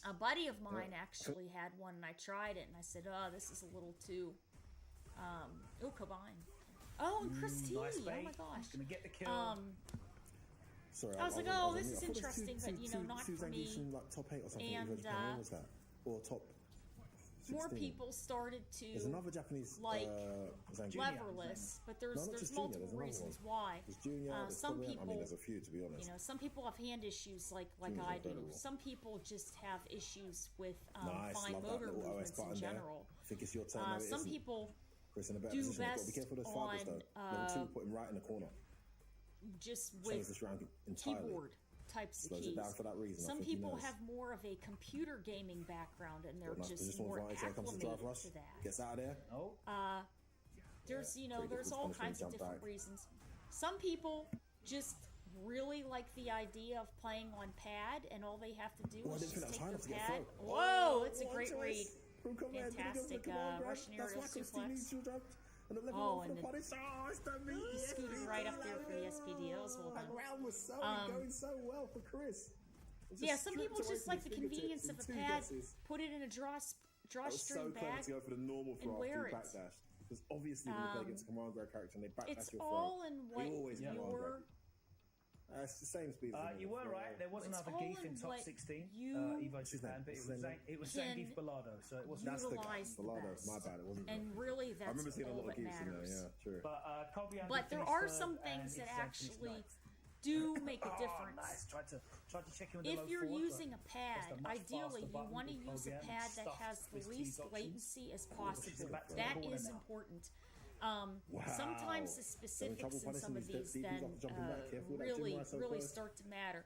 a buddy of mine actually had one, and I tried it, and I said, "Oh, this is a little too." Combine. Oh, and Chris T. Nice, oh my gosh. Gonna get the kill. Sorry, I was like, "Oh, this is interesting, but not for me." Like top 8 or something. And what was that? Or top 16? More people started to There's another Japanese Leverless, but there's multiple reasons why. Some people, there's a few, to be honest. Some people have hand issues like I do. Some people just have issues with fine motor movements in general. I think it's your turn. Some people Chris, in a better do position. best Be careful of those fibers, though. Level 2, put him right in the corner. Just with keyboard types of keys. Down for that reason. Some people have more of a computer gaming background, and they're just more acclimated to that. Gets out of there. There's all kinds of different reasons. Some people just really like the idea of playing on pad, and all they have to do is just take the pad. Whoa, it's a great read. Fantastic Russian aerial suplex. Oh, and scooted right up there for the SPD. That was well done. Round was going so well for Chris. Yeah, some people just like the convenience of a pad. Put it in a drawstring bag to go for the normal and wear it. Backdash. Because obviously when you play against a Command Grab character and they backdash it's your all throw, in what you're... it's the same speed. You were right. There was another Geef in top 16. Evo Japan, but it was Zangief Bellado, so it wasn't. That's the guy. Bellado. My bad. It wasn't. And really, that's I remember seeing a lot all of that Geefs in there. matters. Yeah, true. But there are some things that actually do make a difference. Nice. Tried to check in with if the low you're forward, using a pad, ideally you want to use a pad that has the least latency as possible. That is important. Sometimes the specifics in some of these then really start to matter.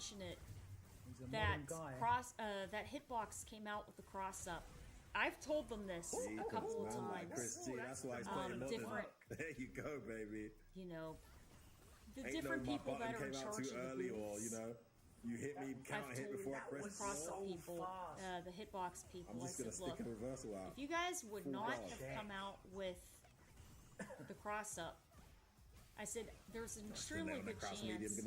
unfortunate that that Hitbox came out with the cross up. I've told them this a couple of times. Chris G, that's why he's playing modern. There you go, baby. You know, the Ain't different no, people that are in came out charge too of early, the or you know, you hit me, counter hit before I pressed. Cross-up people, the hitbox people. I'm just I gonna said, stick look, a reversal out. if you guys would Full not bar. have come out with the cross-up, I said, there's an extremely good chance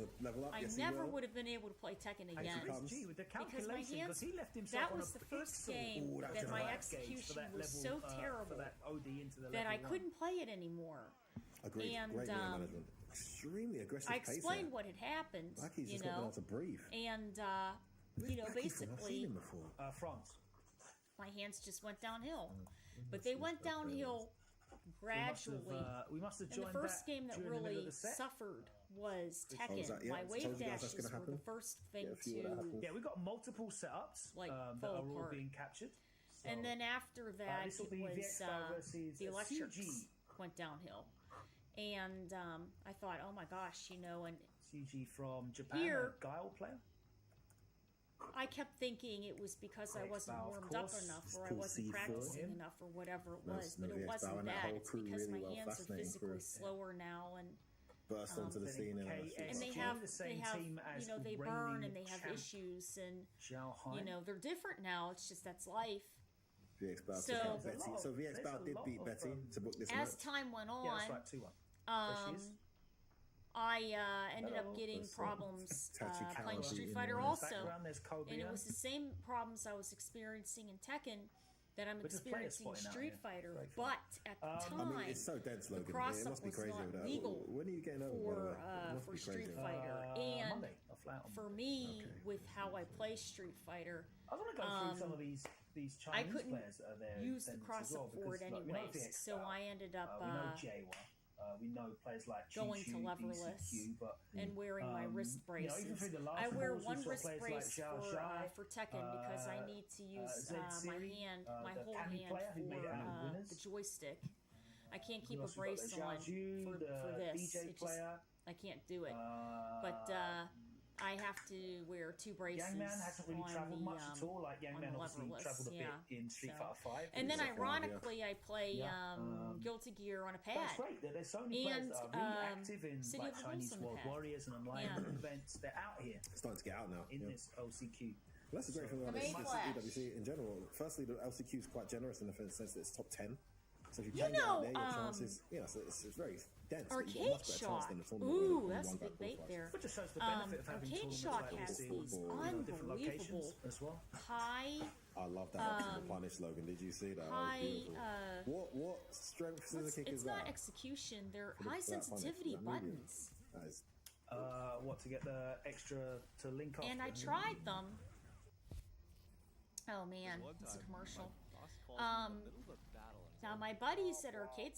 I never would have been able to play Tekken again. With the Because my hands, he left himself that on was a the first pixel game that my execution was so terrible that I couldn't play it anymore. Agreed. And Great game management. Extremely aggressive. I explained what had happened, Lucky's you just not been know, able to breathe. and you know, basically, France. my hands just went downhill. But they went downhill gradually. We must have and the first game that really suffered was Tekken. My wave dashes were the first thing to we got multiple setups like that are fall all apart. being captured. So, And then after that, this will it be was VXPower versus the electrics CG. went downhill. And I thought, oh my gosh, you know, and CG from Japan, Here- a Guile player. I kept thinking it was because I wasn't VXPower, of warmed up course. enough, It's or I called wasn't C4. practicing enough, or whatever it was. No, But it VXPower wasn't and that that. whole It's crew because really my well, hands are fascinating physically crew. slower now, and Burst onto the scene and and they KSG, have the same team as you know, they burn reigning and they have champ issues, and Xiao Han. you know, they're different now. It's just that's life. VXPower So- took out Betty. There's a So lot VXPower of- did beat Betty to book this As match. time went Yeah, on, that's right, 2-1. There she is. I ended up Hello. getting That's, problems Tachikawa playing Street beating Fighter him. also, Background, there's Kobe. and it was the same problems I was experiencing in Tekken that I'm We're just player experiencing in spotting out Street here. Fighter. Very fun. But at the time, I mean, it's so dense, Logan. It cross-up must be was crazy not with that. legal When are you getting over? by the way? It must for be Street crazy. Fighter, and Monday. I'll fly out on for Monday. me, Okay. with how I play Street Fighter, I want to go through some of these I Chinese couldn't players that are there. use the as cross-up well, for it because, like, we know anyways. So VXPower, I ended up we know Jawa. We know players like going Chi to Chu, leverless DCQ, but and wearing my wrist you know, even braces. through the last I wear Worlds, we one saw wrist players like brace Xiao Shai, for Tekken because I need to use Zed my Siri, hand, my the whole Cammy hand player who made it out of for winners. the joystick. I can't Who keep a else we got? brace The on Xiao Zhu, for the this. DJ It just, player. I can't do it. But I have to wear two braces Yang Man hasn't really on travelled the, much at all. Like Yang on Man the obviously leverless, travelled a bit in Street Fighter 5. And then Street Fighter 5, ironically, I play Yeah. Guilty Gear on a But it's pad. great that there's so many players And, that are really active in City like of the Chinese Bulls on the World pad. Warriors and online Yeah. events. They're out here It's starting to get out now. in yeah. this LCQ. Well, that's the great thing about The this main flash. EWC in general. Firstly, the LCQ is quite generous in the sense that it's top 10. So if you You can get know, out there, your chances, so it's very dense. but you've got a Arcade much better chance Shock. than the tournament Ooh, when that's a one guy big bait qualifies. there. Which just shows the benefit of having Arcade tournaments Shock like has this in these different unbelievable locations as well. high I love that optional punish, Logan. Did you see that? high, That was beautiful. What strength scissor kick it's is not that? execution, they're the high flat punish, sensitivity is that medium? buttons. That is What to get the extra to link up? And I tried them. Oh man, it's a commercial. Now my buddies at Arcade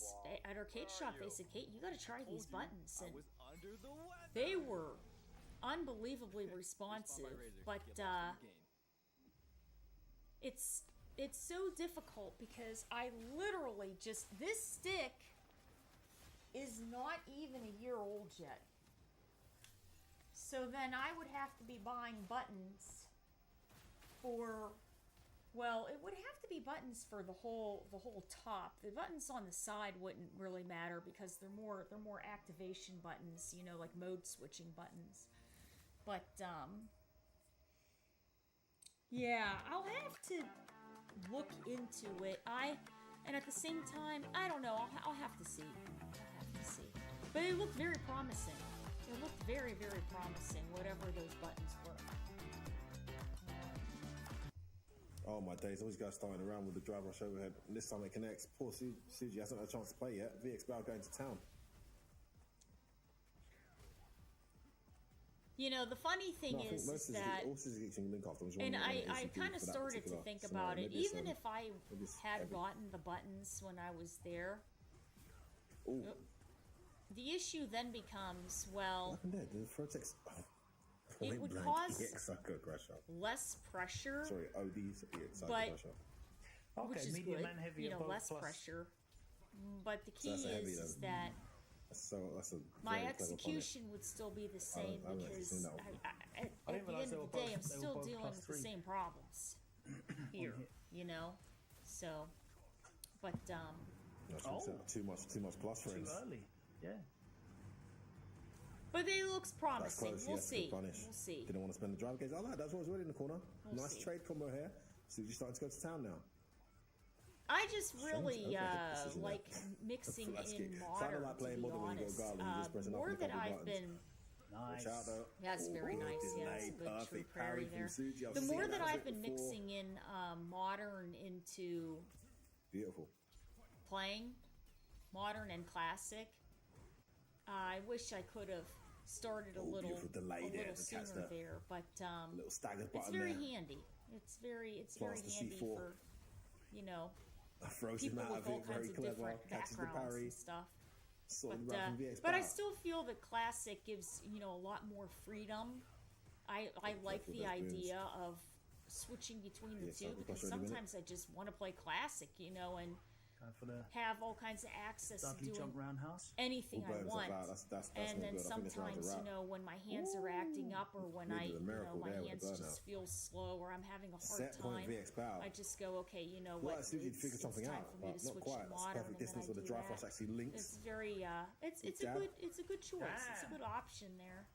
Shock, they said, Kate, you gotta try these buttons, and they were unbelievably responsive, but it's so difficult because I literally just, this stick is not even a year old yet. So then I would have to be buying buttons for, well, it would have to be buttons for the whole top. The buttons on the side wouldn't really matter because they're more activation buttons, you know, like mode switching buttons. But yeah, I'll have to look into it. And at the same time, I don't know. I'll have to see. But it looked very promising. It looked very, very promising. Whatever those buttons were. Oh my days, always guys starting around with the drive rush overhead. And this time it connects. Poor Suji hasn't had a chance to play yet. VXPower going to town. You know, the funny thing is that, all Suzy can link after. and I kind of started to think about it. Even if I had heavy. gotten the buttons when I was there, Ooh. the issue then becomes, well, What happened there? The Frotex. it would cause EX-Psycho crash up. less pressure, Sorry, OD's EX-Psycho But- crash up. which Okay, is medium good, and heavy you are know, both less plus. pressure. But the key that's a heavy is then. that That's a my very clever punish. execution would still be the same I haven't actually because seen that one. I at didn't the realise end they of were the day, both- I'm they were still both dealing plus with the 3. same problems here, you know. So, but Too much plus for him. Too early. Yeah. But it looks promising. We'll see. We'll see. Didn't want to spend the drive gaze. I like that's what's already in the corner. Nice trade combo here. So you're starting to go to town now. I just really like mixing in modern, to be honest. More that I've been... Nice. That's very nice. Yeah, that's a good true parry there. The more that I've been mixing in modern into... Beautiful. Playing modern and classic, I wish I could have started a little sooner there, but it's very handy. It's very handy for, you know, people with all kinds of different backgrounds and stuff. But I still feel that classic gives, you know, a lot more freedom. I like the idea of switching between the two, because sometimes I just want to play classic, you know, and have all kinds of access to doing anything I want. And then sometimes, you know, when my hands are acting up, or when my hands just feel slow, or I'm having a hard time, I just go, okay, you know what? It's time for me to switch to modern, and then I do that. It's very, it's a good choice. It's a good option there.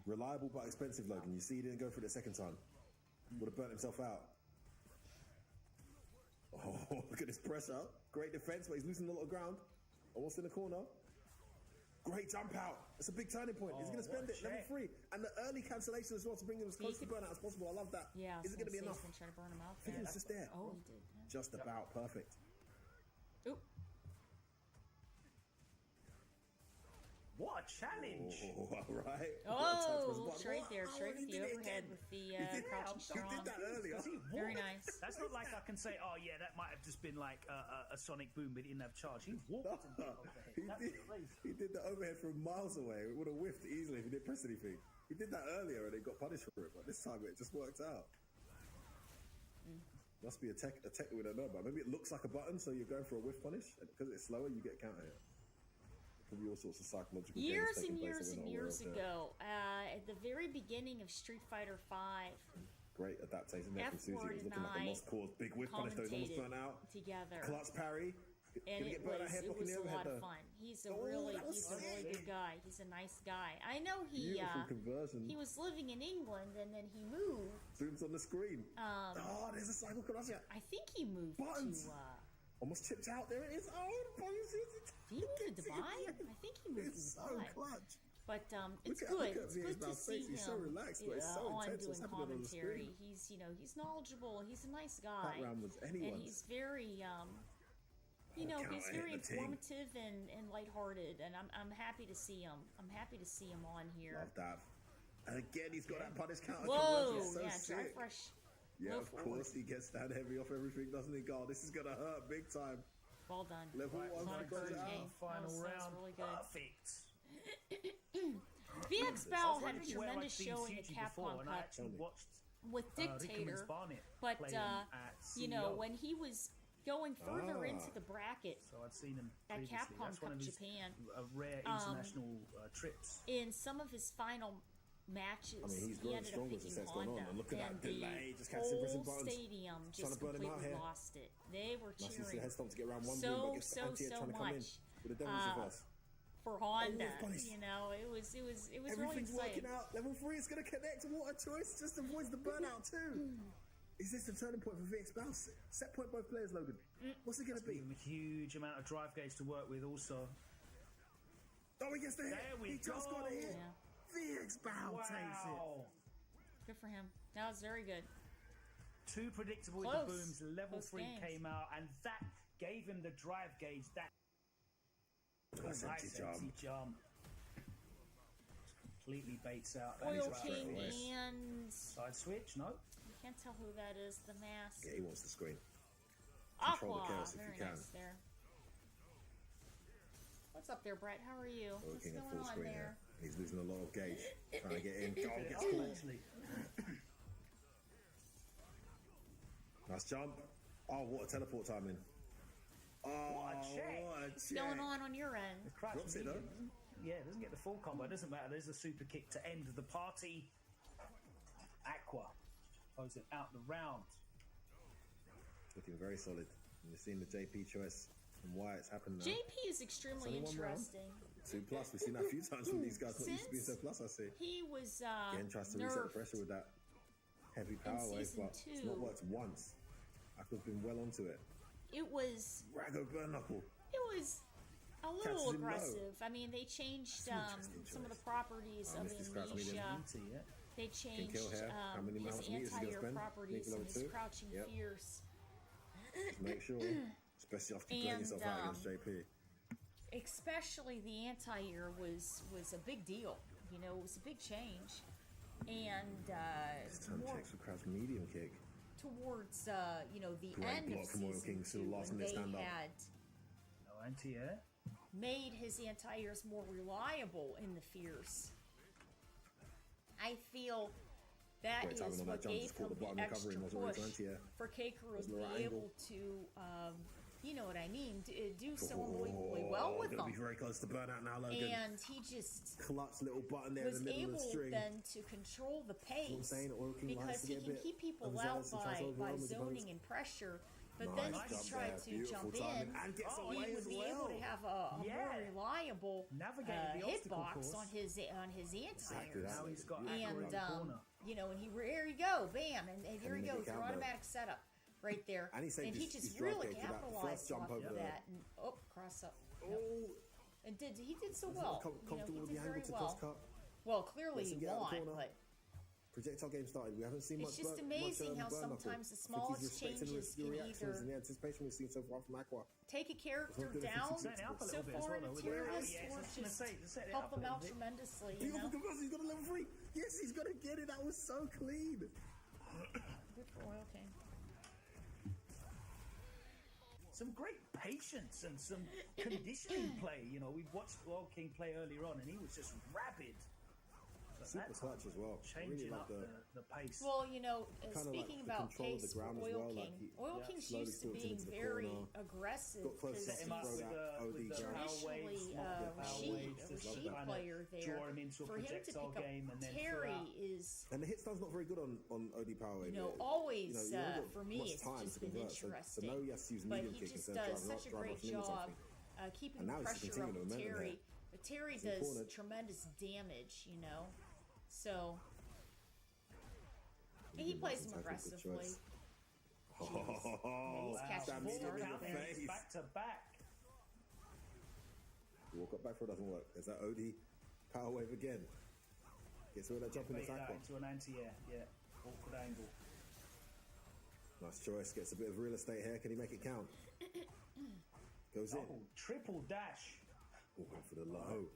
Reliable but expensive, Logan. You see, he didn't go for it the second time. Would have burnt himself out. Oh, look at this pressure. Great defense, but he's losing a lot of ground. Almost in the corner. Great jump out. It's a big turning point. He's going to spend it. Level 3. And the early cancellation as well to bring him as close to burnout as possible. I love that. Yeah. Is it going to be enough? Trying to burn him out. I think it was just there. Oh, he did. Yeah. Just about perfect. Oop. What a challenge! Oh, all right. Oh, straight there, straight to the overhead with the crouching strong. He did that earlier. Very nice. That's not like I can say, oh yeah, that might have just been like a sonic boom, but he didn't have charge. He walked into the overhead. He did the overhead from miles away. It would have whiffed easily if he didn't press anything. He did that earlier and he got punished for it, but this time it just worked out. Must be a tech we don't know about. Maybe it looks like a button, so you're going for a whiff punish, and because it's slower, you get a counter hit. Could be all sorts of psychological years and years ago, at the very beginning of Street Fighter V. Great adaptation there from Suji. It was looking like a lost cause. Big whiff punish, though. He's almost burnt out. Together. Clutch parry. And it was a lot of fun. He's a really good guy. He's a nice guy. I know he was living in England, and then he moved. Zooms on the screen. There's a cycle corruption. I think he moved to almost chipped out. There it is. Oh, he moved to Dubai? I think he moved to Dubai. So clutch. But it's good. It's good to see him so relaxed, but it's so on intense. doing commentary. He's he's knowledgeable. He's a nice guy. And he's very he's very informative and lighthearted, and I'm happy to see him. I'm happy to see him on here. Love that. And again, he's got that punish counter. Whoa, so yeah, sick. Dry Fresh. Yeah, of course, he gets that heavy off everything, doesn't he, God? This is going to hurt big time. Well done. Level 1 final round. Really good. Perfect. VX Bell had a tremendous showing at Capcom Cup with Dictator, but when he was going further into the bracket at Capcom Cup Japan, rare international trips. In some of his final matches, he ended up picking Honda, and the whole stadium just completely lost it. They were cheering so much for Honda. It was really exciting. Working out. Level 3 is going to connect. What a choice! Just avoids the burnout too. Is this the turning point for VX Bounce? Set point both players, Logan. What's it going to be? A huge amount of drive gauge to work with, also. Oh, he gets the hit. He just got a hit. Yeah. VX Bow takes it. Good for him. That was very good. Too predictable with the booms. Level 3 came out, and that gave him the drive gauge. That nice empty jump. Completely baits out. Oil King and side switch. No, you can't tell who that is. The mask. Yeah, he wants the screen. Aqua. Very nice there. What's up there, Brett? How are you? What's going on there? He's losing a lot of gauge. Trying to get in. Goal gets caught. Nice jump. Oh, what a teleport timing. Oh, what a check. What's going on your end? Drops it though. Yeah, doesn't get the full combo. It doesn't matter. There's a super kick to end the party. Aqua closing out the round. Looking very solid. You're seeing the JP choice and why it's happened now. JP is extremely interesting. 2+. We've seen that a few times from these guys. Not used to be so plus, I see. He was again tries to reset the pressure with that heavy power wave, but it's not worked once. Aqua's been well onto it. It was Rago burn knuckle. It was a little aggressive. I mean, they changed some of the properties of Amnesia. They changed his anti-air properties and his crouching fierce. Just make sure, especially after playing yourself out against JP. Especially the anti-air was a big deal. You know, it was a big change. And more checks for crouch medium kick. Towards you know, the end of season 2, when they had no anti-air, made his anti-airs more reliable in the fierce. I feel that is what gave him the extra push for Kakeru to be able to, you know what I mean, do so unbelievably well with them. Be very close to burnout now, Logan. And he just clutch little button there was in the middle able of the string. Then to control the pace because he can keep people out by zoning and pressure. But then if he tried to jump in, he would be able to have a more reliable hitbox on his anti-airs. And you know, and here you go, bam, and here he goes, your automatic setup right there, and he just really capitalized off of that. And cross up, and he did so well. You know, he did very well. Well, clearly he won, but. Projectile game started. We haven't seen much. It's just amazing how sometimes the smallest changes can either and the anticipation we've seen so far from Aqua. Take a character down so far in a tier list, or just help them out tremendously. You know? He's got a level 3. Yes, he's gonna get it. That was so clean. Good for Oil King. Some great patience and some conditioning play. You know, we've watched Oil King play earlier on, and he was just rabid. Super clutch as well. Changing up the pace. Well, you know, speaking about pace for Oil King, Oil King's used to being very aggressive because he's traditionally a Rashid player there. For him to pick up Terry is... And the hit style's not very good on OD Power Wave. You know, always, for me, it's just been interesting. But he just does such a great job keeping pressure up with Terry. But Terry does tremendous damage, you know. So he plays him aggressively. He's catching started back to back. Walk up back four doesn't work. There's that OD power wave again. Gets rid of that jump in the back into an anti-air. Yeah, awkward angle. Nice choice. Gets a bit of real estate here. Can he make it count? Goes in. Triple dash. Going for the low.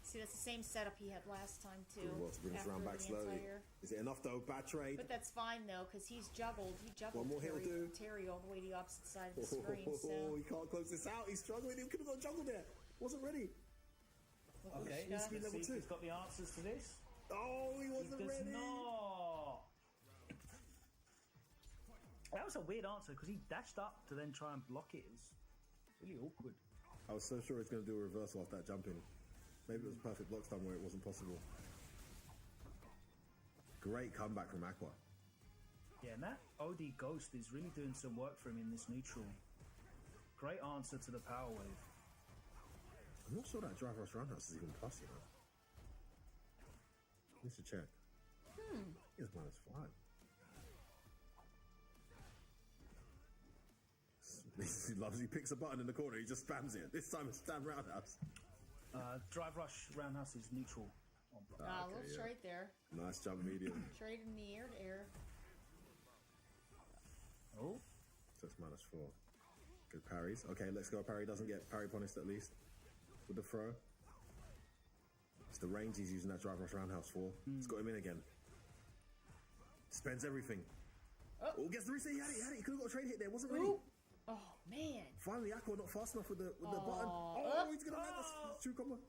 See, that's the same setup he had last time too. Well, to bring us around back slowly. Is it enough though? Bad trade. But that's fine though, because he's juggled. He juggled Terry all the way to the opposite side of the screen. So he can't close this out. He's struggling. He could have got juggled there. Wasn't ready. Okay, let's see if he's got the answers to this. Oh, he wasn't ready. Not. That was a weird answer because he dashed up to then try and block it. It was really awkward. I was so sure he was going to do a reversal off that jumping. Maybe it was perfect block time where it wasn't possible. Great comeback from Aqua. Yeah, and that OD Ghost is really doing some work for him in this neutral. Great answer to the power wave. I'm not sure that drive rush roundhouse is even plus, you know. Need to check. It's -5. He loves. He picks a button in the corner. He just spams it. This time it's stand roundhouse. Drive rush roundhouse is neutral. A little straight there. Nice jump medium. Straight in the air to air. Oh. So it's -4. Good parries. Okay, let's go. Parry doesn't get parry punished at least with the throw. It's the range he's using that drive rush roundhouse for. It's got him in again. Spends everything. Oh, gets the reset. He had it. He could have got a trade hit there. Wasn't ready. Oh man! Finally, Aqua not fast enough with the button. Oh, he's gonna land us. True combo.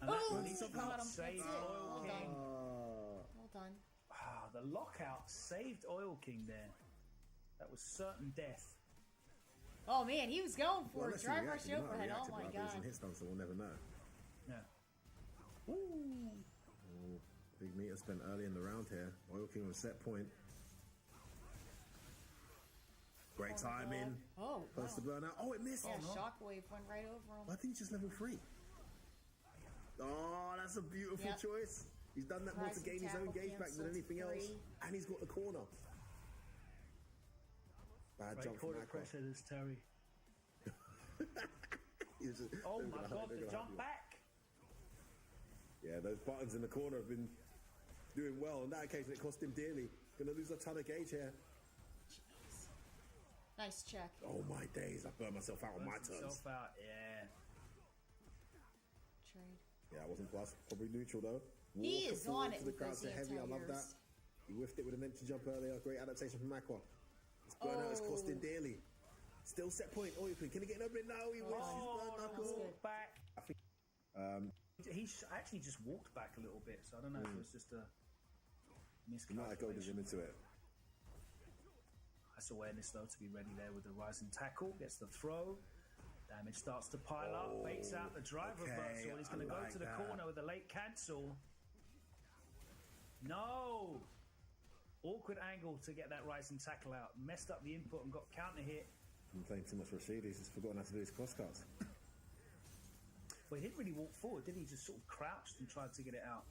Got him. Saved Oil King. Well done. The lockout saved Oil King there. That was certain death. Oh man, he was going for a drive rush overhead. Oh my god! Hit stun, so we'll never know. Yeah. Ooh. Big meter spent early in the round here. Oil King on set point. Great timing. Oh, Close to burnout. Oh, it missed. Yeah, Shockwave went right over him. I think he's just level 3. Oh, that's a beautiful choice. He's done that more to gain his own gauge back than anything else. And he's got the corner. Bad jump from Aqua. Pressure this Terry. Oh my god, the jump back. Yeah, those buttons in the corner have been doing well. On that occasion, it cost him dearly. Gonna lose a ton of gauge here. Nice check. Oh my days, I burned myself out on my turns. Yeah. Trade. Yeah, I wasn't plus. Probably neutral though. He is on it to the with crouch those heavy. I love that. He whiffed it with an empty jump earlier. Great adaptation from Aqua. This burnout is costing dearly. Still set point. Oh, can he get an open? No, he wins. He's burned back. I think. He actually just walked back a little bit, so I don't know if it was just a miscalculation. He might have goaded him into it. Nice awareness though to be ready there with the rising tackle. Gets the throw. Damage starts to pile up. Baits out the driver reversal. He's going to go to the corner with a late cancel. No! Awkward angle to get that rising tackle out. Messed up the input and got counter hit. I'm playing too much Rashidi. He's forgotten how to do his cross cuts. Well, he didn't really walk forward, did he? He just sort of crouched and tried to get it out.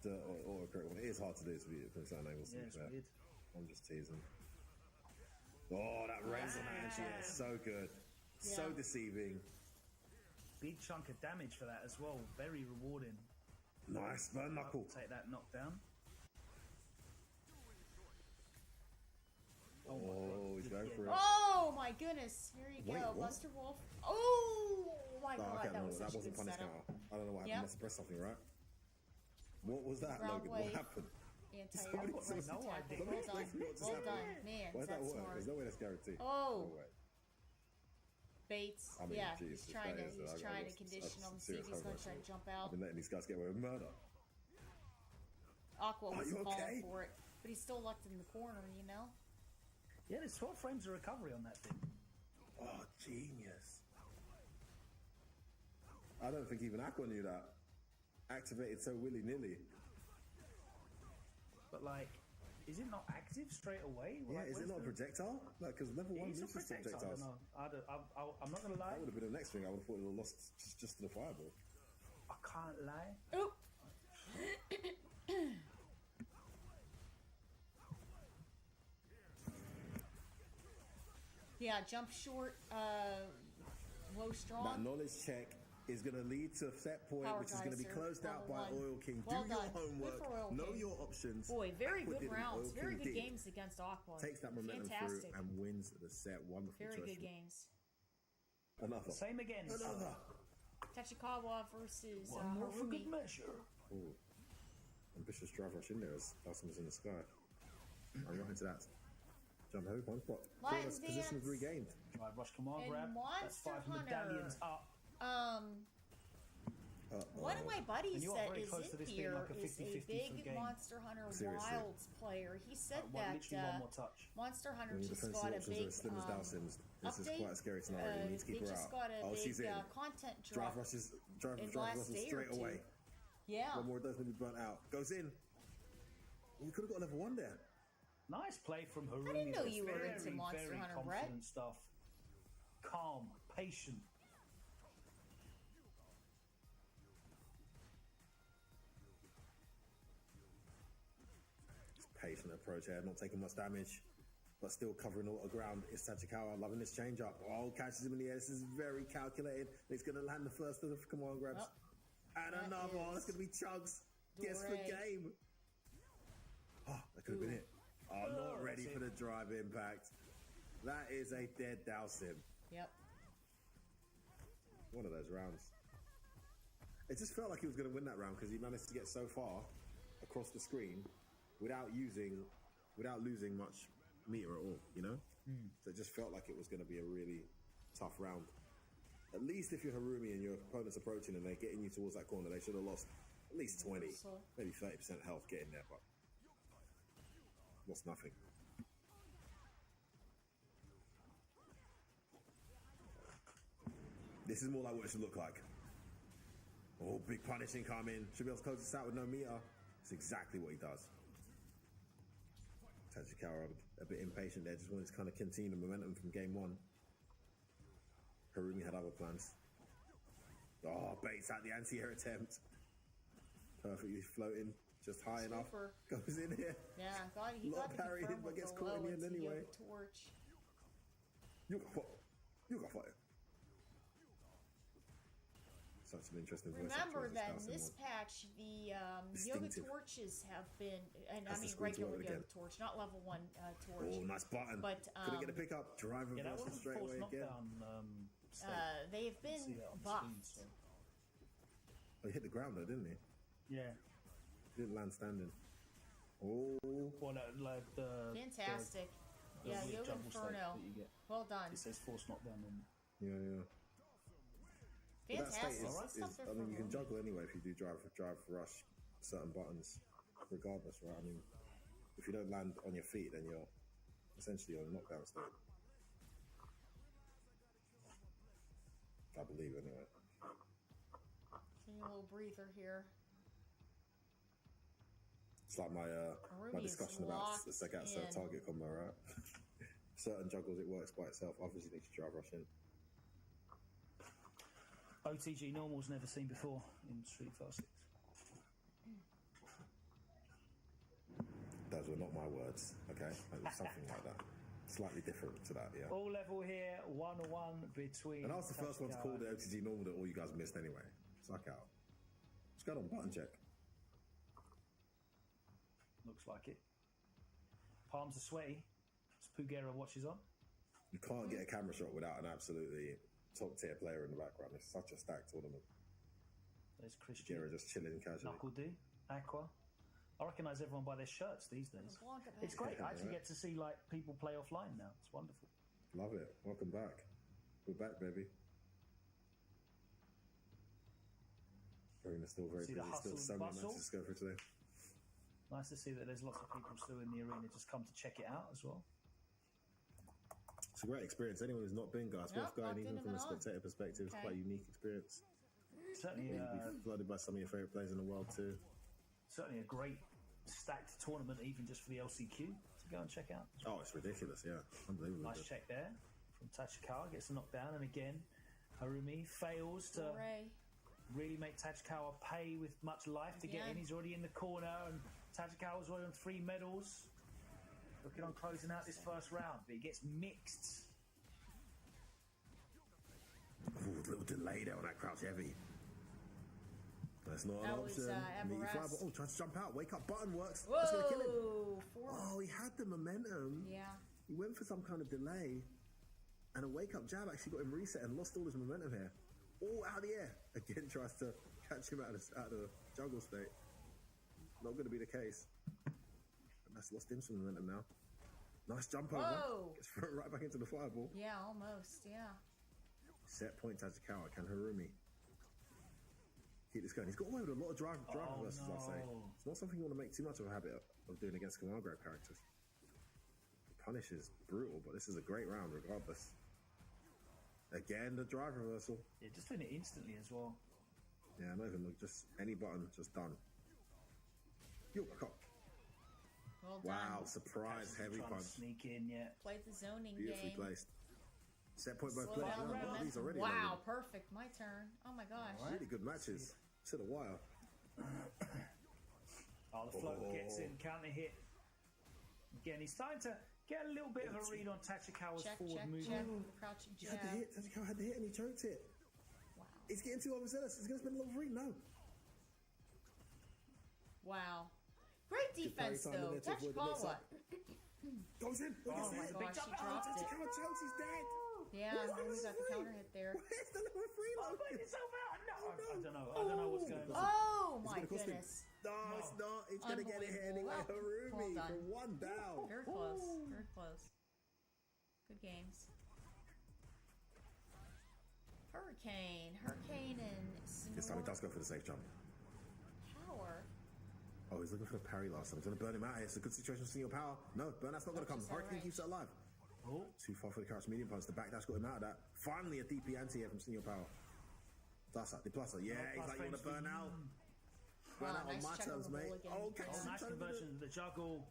Or a correct one. It is hard to do from certain angles. Yeah, it's weird. I'm just teasing. Oh, that resonance. Yeah, so good. Yeah. So deceiving. Big chunk of damage for that as well. Very rewarding. Nice burn knuckle. Take that knockdown. Oh, he's going for it. Oh my goodness! Here you go, what? Buster Wolf. Oh my god, that was that such a wasn't good punish setup. counter. I don't know what happened. Must have pressed something, right? What was that, Round Logan? wave. What happened? Anti-air force no attack. idea. Well done, man. Why did that work? Smart. There's no way that's guaranteed. Oh. No way. Bates. I mean, yeah, geez, he's trying to condition him, see if he's going to try to jump out. I've been letting these guys get away with murder. Aqua wasn't falling for it, but he's still locked in the corner, you know? Yeah, there's 12 frames of recovery on that thing. Oh, genius. I don't think even Aqua knew that. Activated so willy-nilly. But, like, is it not active straight away? Yeah, like, is it not a projectile? Like, because level 1 uses projectiles. I don't know. I'm not going to lie. That would have been the next thing. I would have thought it would have lost just to the fireball. I can't lie. Oop! Yeah, jump short, low strong. That knowledge check is going to lead to a set point, which is going to be closed out by Oil King. Well Do done. your homework. Know your options. Boy, very Aqua good rounds. Very good did. games against Aqua. Takes that momentum through and wins the set. Wonderful. Very good games. Another. Same again. Another. Tachikawa versus One more for Harumi. good measure. Ooh. Ambitious drive rush in there as Dawson was in the sky. I'm right into that. Jump hope one spot. Lions position Dance. regained. Drive rush command And grab. That's Monster 5 medallions Hunter. up. One of my buddies And you are that very is close to in this being here like a is a 50-50 big game. Monster Hunter Seriously. Wilds player. He said Literally that one more touch. Monster Hunter When your just defensive got a options are big as slim as Dawson's, this is update. quite a scary scenario. You need to keep they her just out. got a big she's in. content Drive drop. rushes in last day or straight two. away. Yeah. One more doesn't be burnt out. Goes in. You could have got level 1 there. Nice play from Harumi. I didn't know though. you were Very, into Monster very Hunter, Brett. confident stuff. Calm, patient. Patient approach here, not taking much damage, but still covering a lot of ground. It's Tachikawa loving this change up. Oh, catches him in the air. This is very calculated. He's going to land the first of the command grabs. And another one. That's going to be Chugs. Guess for game. Oh, that could have been it. Oh, not ready for the drive impact. That is a dead Dhalsim. Yep. One of those rounds. It just felt like he was going to win that round because he managed to get so far across the screen without losing much meter at all, you know? So it just felt like it was going to be a really tough round. At least if you're Harumi and your opponent's approaching and they're getting you towards that corner, they should have lost at least 20, maybe 30% health getting there, but lost nothing. This is more like what it should look like. Oh, big punish incoming. Should be able to close this out with no meter. It's exactly what he does. Tachikawa a bit impatient there, just wanted to kind of continue the momentum from game one. Harumi had other plans. Oh, baits out the anti-air attempt. Perfectly floating, just high enough. Goes in here. Yeah, I thought he got parrying, but gets caught in the end anyway. Torch. You got fire. Such an interesting voice. Remember that in this patch, the Yoga Torches have been, and I mean regular Yoga Torch, not level 1 Torch. Oh, nice button. But couldn't get a pickup. Driver reversal straight away again. They've been buffed. Oh, he hit the ground though, didn't he? Yeah. Didn't land standing. Oh. Well, no, like fantastic. Yeah, Yoga Inferno. Well done. It says force knockdown on. Yeah. Fantastic. That state is, I mean, you can juggle anyway if you do drive rush certain buttons, regardless, right? I mean, if you don't land on your feet, then you're essentially on a knockdown state. I believe anyway. Taking a little breather here. It's like my discussion about the second target combo, right? Certain juggles it works by itself. Others you need to drive rush in. OTG normals never seen before in Street Fighter 6. Those were not my words, okay? It was something like that. Slightly different to that, yeah. All level here, 1-1 between. And I was the first one to call the OTG normal that all you guys missed anyway. Suck out. What's going on? Button check. Looks like it. Palms are sweaty. Pugera watches on. You can't get a camera shot without an absolutely top tier player in the background. It's such a stacked tournament. There's Christian. Pugera just chilling casually. Knuckle D, Aqua. I recognise everyone by their shirts these days. It's great. I actually get to see like people play offline now. It's wonderful. Love it. Welcome back. We're back, baby. Arena's still very busy. Still so many matches to go for today. Nice to see that there's lots of people still in the arena just come to check it out as well. It's a great experience. Anyone who's not been, guys, worth going, even from a spectator perspective. It's quite a unique experience. Certainly, be flooded by some of your favourite players in the world too. Certainly a great stacked tournament, even just for the LCQ to go and check out. Oh, it's ridiculous! Yeah, unbelievable. Nice check there from Tachikawa. Gets a knockdown, and again, Harumi fails to really make Tachikawa pay with much life to get in. He's already in the corner, and Tachikawa's already on 3 medals. Looking on closing out this first round, but he gets mixed. Ooh, a little delay there on that crouch heavy. That's not an option. Oh, trying to jump out. Wake up button works. Whoa, that's gonna kill him. Oh, he had the momentum. Yeah. He went for some kind of delay, and a wake up jab actually got him reset and lost all his momentum here. All out of the air. Again, tries to catch him out of the juggle state. Not going to be the case. And that's lost him some momentum now. Nice jump over. Gets thrown right back into the fireball. Yeah, almost. Yeah. Set point Tachikawa. Can Harumi keep this going? He's got away with a lot of driver versus, I'll say. It's not something you want to make too much of a habit of doing against command grab characters. The punish is brutal, but this is a great round regardless. Again, the drive reversal. Yeah, just doing it instantly as well. Yeah, not even just any button, just done. Well done. Wow, surprise heavy punch. Sneak in, yeah. Played the zoning Beautifully game. placed. Set point both players. These already. Wow, perfect. My turn. Oh my gosh. Really good matches. To the wire. The float gets in, counter hit. Again, he's starting to get a little bit of a read on Tachikawa's forward movement. Crouching jab. He had the hit. Tachikawa had the hit and he choked it. Wow. He's getting too overzealous. He's going to spend a level 3. No. Wow. Great defense, though. Tachikawa. Goes in. Oh my gosh, he dropped it. Tachikawa chokes. He's dead. Yeah, he got the counter hit there. Where's the level 3 load? Played himself out. No, I don't know what's going on. Oh my goodness. No, it's not. He's going to get it here anyway. Harumi for 1 down. Very close. Very close. Good games. Hurricane and Senor. This time he does go for the safe jump. Power. Oh, he's looking for a parry last time. He's going to burn him out here. It's a good situation for Senor Power. No, burnout's not going to come. Hurricane keeps it alive. Oh. Too far for the crouch medium punch. The backdash got him out of that. Finally, a DP anti here from Senor Power. Plaza. Yeah, he's like, you want to burn out? Going out on my terms, mate. Oh, okay. Nice conversion of the juggle.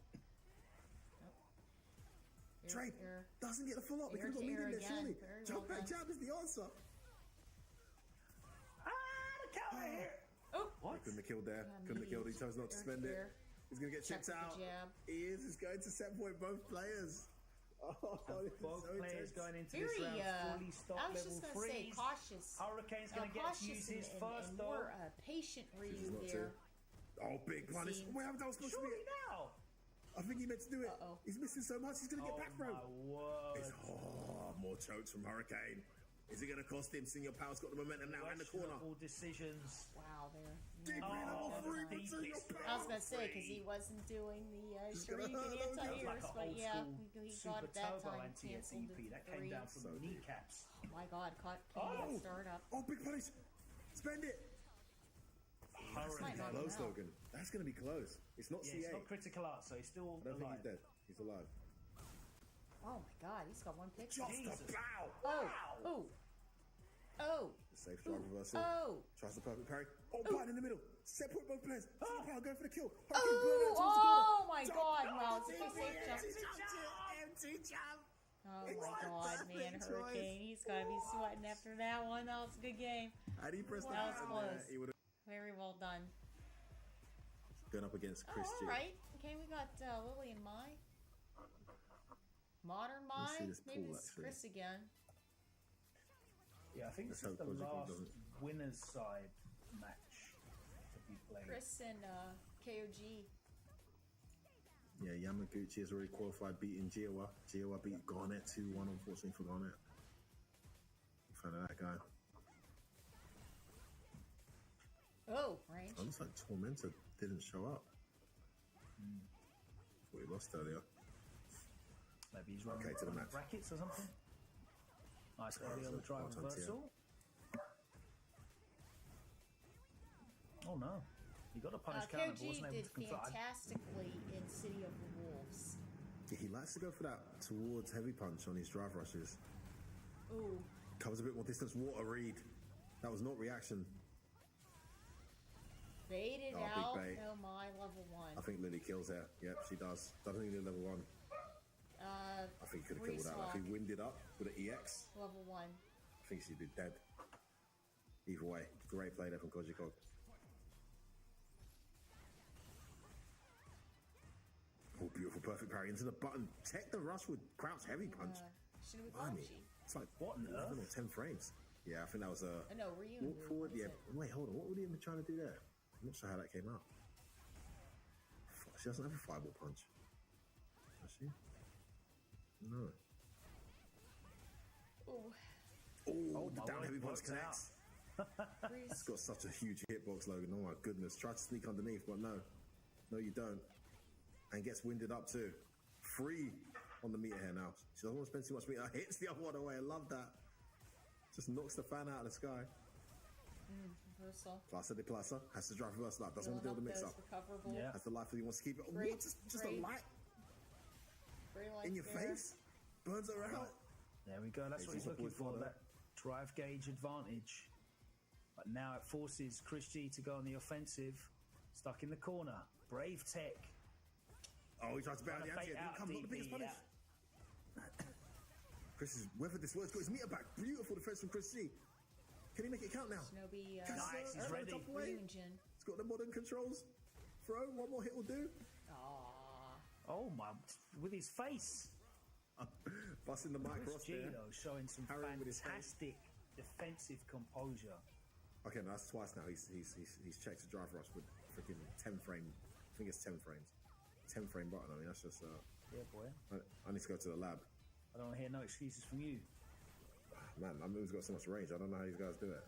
Trade doesn't get the full up. We could have got medium there, surely. Jump back jab is the answer. The counter here. Oh, what? Couldn't have killed there. Couldn't have killed. He chose not to spend it. He's going to get chipped out. He is. He's going to set point both players. Oh, both players going into this round fully stocked level 3. Say cautious. Hurricane's going to get to use his first more patient read there. Oh, big punish. Where that was supposed to be now. I think he meant to do it. He's missing so much. He's going to get back throw. More chokes from Hurricane. Is it going to cost him? Senior Power's got the momentum now in the corner. Decisions. Wow, there. I was going to say, because he wasn't doing the Shuriken anti-airs, but yeah, he got it that time. Canceled the that came down from the kneecaps. Oh my God, caught Kenny start up. Oh, big punish. Spend it. That's close, Logan. That's going to be close. It's not CA. It's not critical art, so he's still I don't think he's dead. He's alive. Oh my God, he's got one pick. Just a bow. Oh. Safe drive reversal. Tries the perfect parry. Button in the middle. Set point both players. Power going for the kill. Oh my God. Well, it's a safe jump. Empty jump. Oh my God, man, Hurricane. He's got to be sweating after that one. That was a good game. Had he pressed that was close. Very well done. Going up against Chris G. All right. Okay, we got Lily and Mai. Modern Mai. Maybe it's Chris again. Yeah, I think this is the last winner's side match to be played. Chris and KOG. Yeah, Yamaguchi has already qualified beating Giowa. Giowa beat Garnet 2-1, unfortunately for Garnet. Fan of that guy. Oh, range. It looks like Tormentor didn't show up. Thought he lost earlier. Maybe he's running to the match. Brackets or something. Nice early on the drive reversal. Oh no. He got a punish counter, but wasn't able to confront. Fantastically in City of the Wolves. Yeah, he likes to go for that towards heavy punch on his drive rushes. Ooh. Covers a bit more distance. What a read. That was not reaction. Baited out. Big bait. No, my level 1. I think Lily kills there. Yep, she does. Doesn't need level 1. I think he could have killed that. Like he winded up with an EX. Level 1. I think she'd be dead. Either way, great play there from Kojikog. Oh, beautiful, perfect parry into the button. Check the rush with crouch heavy punch. It's like what on earth? 10 frames. Yeah, I think that was a no, were you walk forward. Yeah, wait, hold on. What were they even trying to do there? I'm not sure how that came out. She doesn't have a fireball punch. Does she? No. Oh, the down heavy punch connects. It's got such a huge hitbox, Logan. Oh my goodness. Try to sneak underneath, but no. No, you don't. And gets winded up too. Free on the meter here now. She doesn't want to spend too much meter. Hits the other one away. I love that. Just knocks the fan out of the sky. Plaza de Plaza has to drive reversal up. Doesn't want to deal with the mix up. Yeah. Has the life that he wants to keep it. What? Just a light in your face? Burns her out. There we go. That's what he's looking for. That drive gauge advantage. But now it forces Chris G to go on the offensive. Stuck in the corner. Brave Tech. Oh, he tries to bounce the anti. Didn't come. Not the biggest punish. Chris is weathered this. Got his meter back. Beautiful defense from Chris G. Can he make it count now? Shinobi, nice, he's ready. He's got the modern controls. Throw. One more hit will do. Oh my! With his face. Busting the mic Chris G, though, showing some fantastic defensive composure. Okay, no, that's twice now. He's checked the drive rush with freaking 10 frame. I think it's 10 frames. 10 frame button. I mean, that's just. Yeah, boy. I need to go to the lab. I don't want to hear no excuses from you. Man, that move's got so much range. I don't know how these guys do it.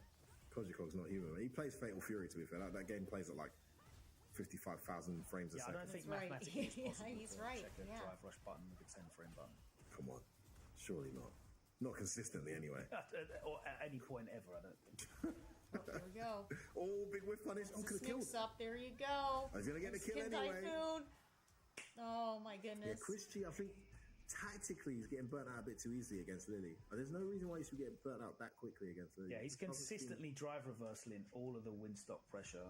Kojikog's not human. He plays Fatal Fury, to be fair. That game plays at like 55,000 frames a second. I don't think mathematically it's possible he's right. Check the drive rush button with a 10 frame button. Come on. Surely not. Not consistently, anyway. Or at any point ever, I don't think. There we go. Oh, big whiff punish. Oh, could have killed. Up. There you go. He's going to get the kill anyway. Typhoon. Oh, my goodness. Yeah, Chris G, I think tactically he's getting burnt out a bit too easily against Lily. There's no reason why he should get burnt out that quickly against Lily. Yeah, he's consistently drive reversal in all of the windstock pressure.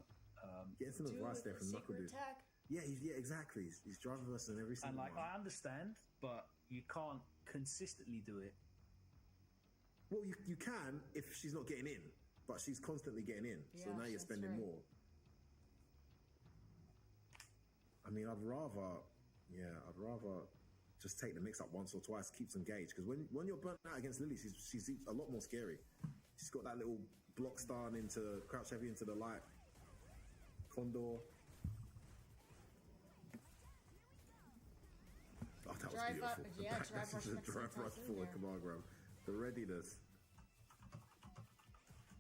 Getting some advice there from Knuckle Dude. Attack. Yeah, exactly. He's driving versus every single one. I understand, but you can't consistently do it. Well, you can if she's not getting in, but she's constantly getting in. So now you're spending more. I mean, I'd rather just take the mix up once or twice, keep some gauge. Because when you're burnt out against Lily, she's a lot more scary. She's got that little block stun into crouch heavy into the light. Condor. Oh, that was beautiful. Drive rush forward command grab. The readiness.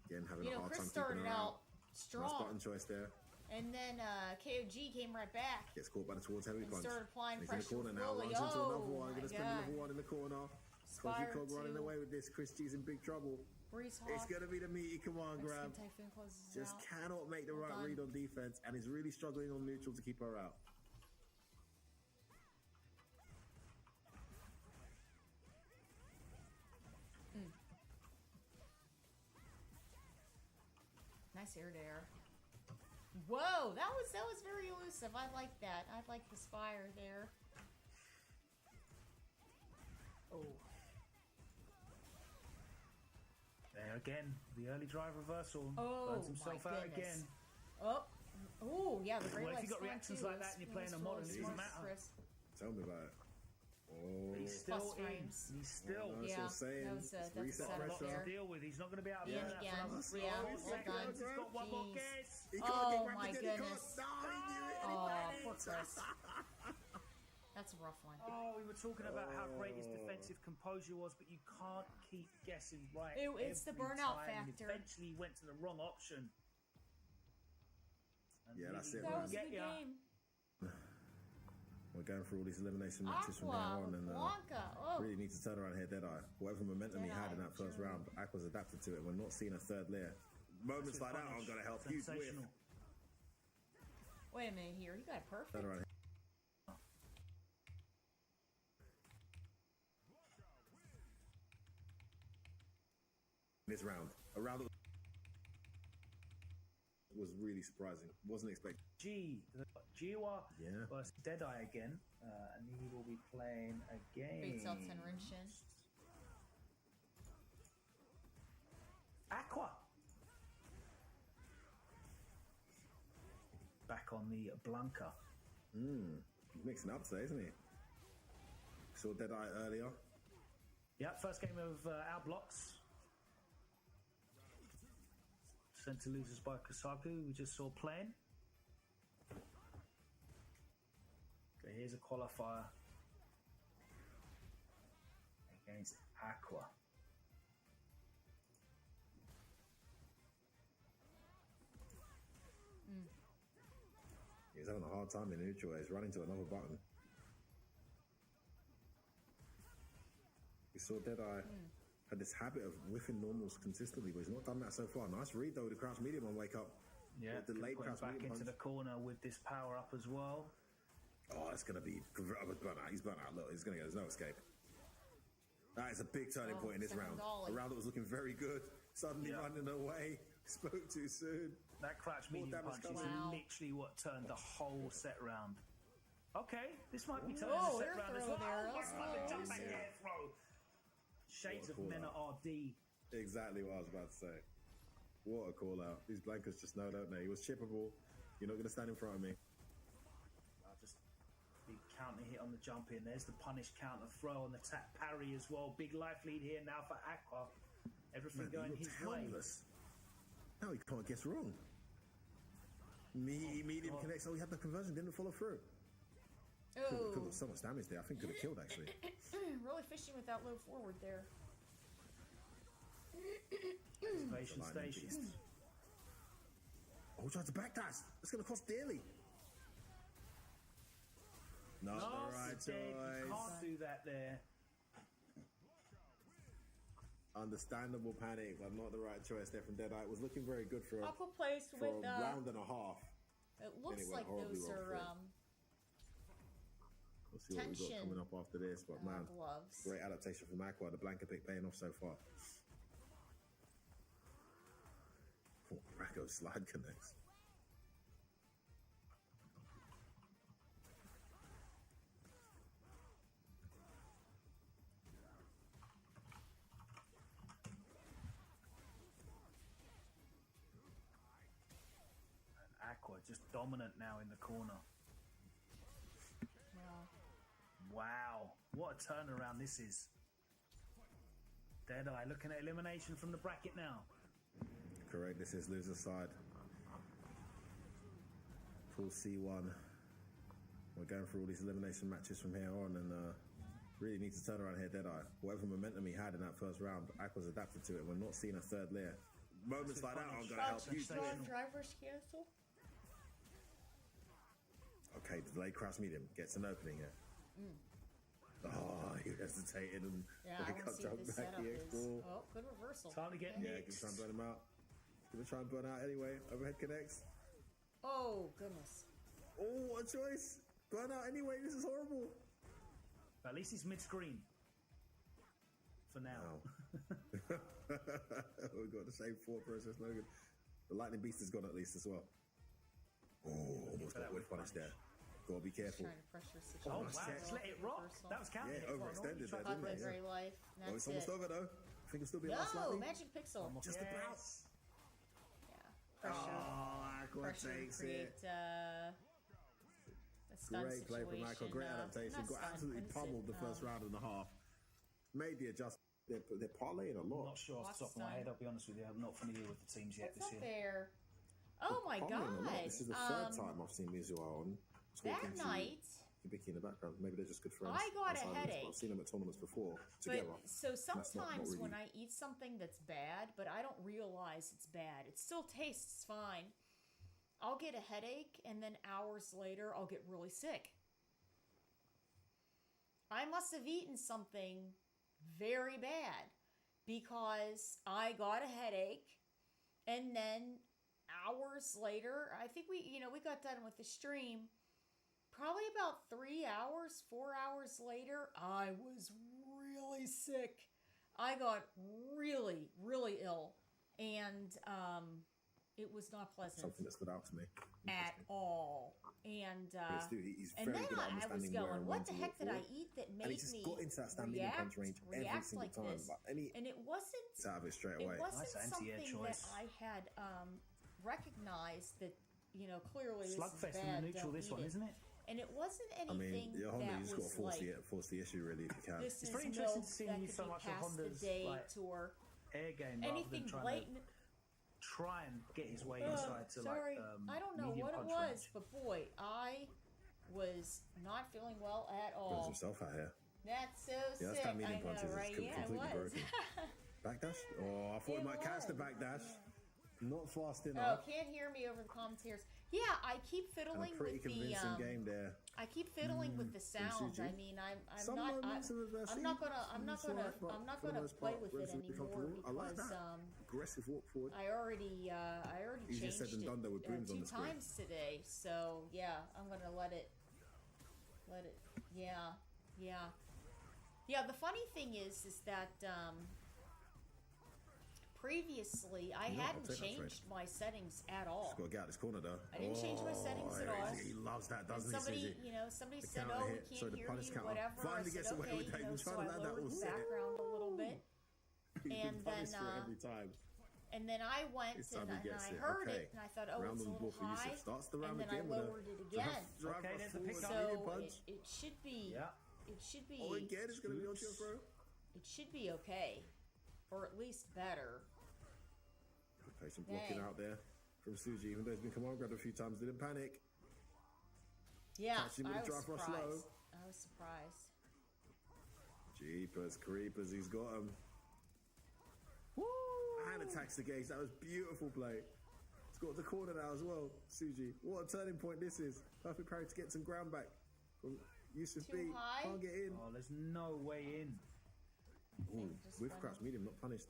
Again, having a hard time keeping her out. Strong. Nice button choice there. And then KOG came right back. Gets caught by the towards heavy punch. Started applying He's pressure. In the corner now. Runs into another one. Going to spend another one in the corner. Fuzzy Cog running away with this. Chris G's in big trouble. It's going to be the meaty command grab. Just cannot make the right read on defense, and is really struggling on neutral to keep her out. Nice air to air. Whoa, that was very elusive. I like that. I like the spire there. Oh. There again, the early drive reversal. Burns himself out again. Oh, yeah, the well, if you got reactions like that and you're playing a modern, it doesn't matter. Tell me about it. Oh, he's still in. He's still. That's reset pressure. To deal with. He's not going to be able to do that for another 3 seconds. He's got one more guess. Oh my goodness. Oh, poor Chris. That's a rough one. Oh, we were talking about how great his defensive composure was, but you can't keep guessing right. It's the burnout factor. Eventually, he went to the wrong option. Yeah, that's it. That was a good game. We're going through all these elimination matches from now on, and really need to turn around here, Deadeye. Whatever momentum he had in that first round, Aqua's adapted to it. We're not seeing a third layer. Moments like that aren't going to help you. Wait a minute here. You got it perfect. Turn around here. This round, a round that was really surprising. Wasn't expecting. Jiwa versus Deadeye again, and he will be playing again. Beats out Tenrinshin. Aqua back on the Blanca. He's mixing up today, isn't he? Saw Deadeye earlier. Yeah, first game of our blocks. Sent to losers by Kosaku, we just saw playing. Okay, here's a qualifier against Aqua. He's having a hard time in neutral. He's running to another button. We saw Deadeye had this habit of whiffing normals consistently, but he's not done that so far. Nice read though with the crouch medium on wake up. Yeah, delayed crouch back medium into punch. the corner with this power up as well. Oh, it's gonna be burnt out. He's burnt out. Look, he's gonna get. There's no escape. That is a big turning point in this round. A round that was looking very good, suddenly running away. Spoke too soon. That crouch medium punch is literally what turned the whole set round. Okay, this might be turning the set round as well. Jump back air throw. Shades of Mena RD. Exactly what I was about to say. What a call out. These blankets just know, don't they? He was chippable. You're not going to stand in front of me. Just big counter hit on the jump in. There's the punish counter throw on the tap parry as well. Big life lead here now for Aqua. Everything going his way. Now he can't guess wrong. Medium connects. Oh, he had the conversion, didn't follow through. Could have so much damage there. I think could have killed actually. Really fishing with that low forward there. Activation station. Oh, tried to backdash. It's going to cost dearly. Not the right choice. You can't do that there. Understandable panic, but not the right choice there from Deadeye. It was looking very good for Aqua plays with a round and a half. It looks like those are we'll see what we've got coming up after this, but man, gloves. Great adaptation from Aqua. The Blanca pick paying off so far. Oh, Racco slide connects. just dominant now in the corner. Wow, what a turnaround this is. Deadeye looking at elimination from the bracket now. Correct, this is loser side. Pool C1. We're going through all these elimination matches from here on, and really need to turn around here, Deadeye. Whatever momentum he had in that first round, Aqua's adapted to it. We're not seeing a third layer. Moments like that aren't going to help you. Driver's cancel. Okay, delayed crash medium gets an opening here. Oh, he hesitated and I want to see what this setup is. Oh, good reversal. Time to get gonna try and burn him out. Gonna try and burn out anyway. Overhead connects. Oh, goodness. Oh, what a choice. Burn out anyway. This is horrible. At least he's mid-screen. For now. We've got the same thought process, Logan. The Lightning Beast has gone at least as well. Oh, almost got whiff punish there. Gotta be careful. Trying to pressure wow, just let it rock. That was counting. Yeah, overextended there, didn't it? Very life. Oh, it's almost over though. I think it'll still be no, slightly. Magic Pixel. Just about. Yeah. Pressure. Oh, Aqua takes it. A Great play from Aqua. Great adaptation. Got absolutely pummeled the first round and a half. Made the adjustment. They're parlaying a lot. I'm not sure off the top of my head, I'll be honest with you. I'm not familiar with the teams yet this year. Oh my god. This is the third time I've seen Mizuha on. That night, Hibiki in the background. Maybe they're just good friends. I got a headache. I've seen them at tournaments before together. So sometimes when I eat something that's bad, but I don't realize it's bad, it still tastes fine. I'll get a headache, and then hours later, I'll get really sick. I must have eaten something very bad because I got a headache, and then hours later, I think we got done with the stream. Probably about 3 hours, 4 hours later, I was really sick. I got really, really ill, and it was not pleasant. Something that stood out to me at all. And he's and then I was going, what the heck did I eat that made me got into that standing punch range every single like time? this? And it wasn't. It's out of it straight away. It wasn't something that I had recognized that clearly Slugfest this is bad. In the neutral, this one, isn't it? And it wasn't anything Honda, you just got to force the issue really if you can. This it's is very interesting to see that you could so be much of past the Honda's date or air game anything blatant. Try and get his way inside to I don't know what it was, but boy, I was not feeling well at all. Burns himself out here. That's so sick. That's that medium punch is right? completely broken. Backdash? Oh, I thought it might catch the backdash. Not fast enough. Oh, can't hear me over the commentators. Yeah, I keep fiddling with the game there. I keep fiddling with the sound. I mean, I'm not gonna play with it anymore because aggressive walk forward. I already changed it two times today. So yeah, I'm gonna let it. Yeah. The funny thing is that previously, I hadn't changed my settings at all. Just got to get out this corner, though. I didn't change my settings at all. He loves that, doesn't he? Somebody said, "Oh, we can't hear you." Whatever. Finally gets away with that. So I lowered the background a little bit, and then every time. And then I went and I heard it, and I thought, "Oh, it's a little high." And then I lowered it again. Okay, there's the pickup. So it should be. Yeah. It should be. Oh, again, it's going to be on your throw. It should be okay. Or at least better. Okay, some blocking out there from Suji, even though he's been command grabbed a few times, didn't panic. Yeah, I was surprised. Jeepers creepers, he's got him. Woo! And attacks the gauge. That was beautiful play. He's got the corner now as well, Suji. What a turning point this is. Perfect parry to get some ground back from Yusuf B. High? Can't get in. Oh, there's no way in. Ooh, with crouch medium, not punished.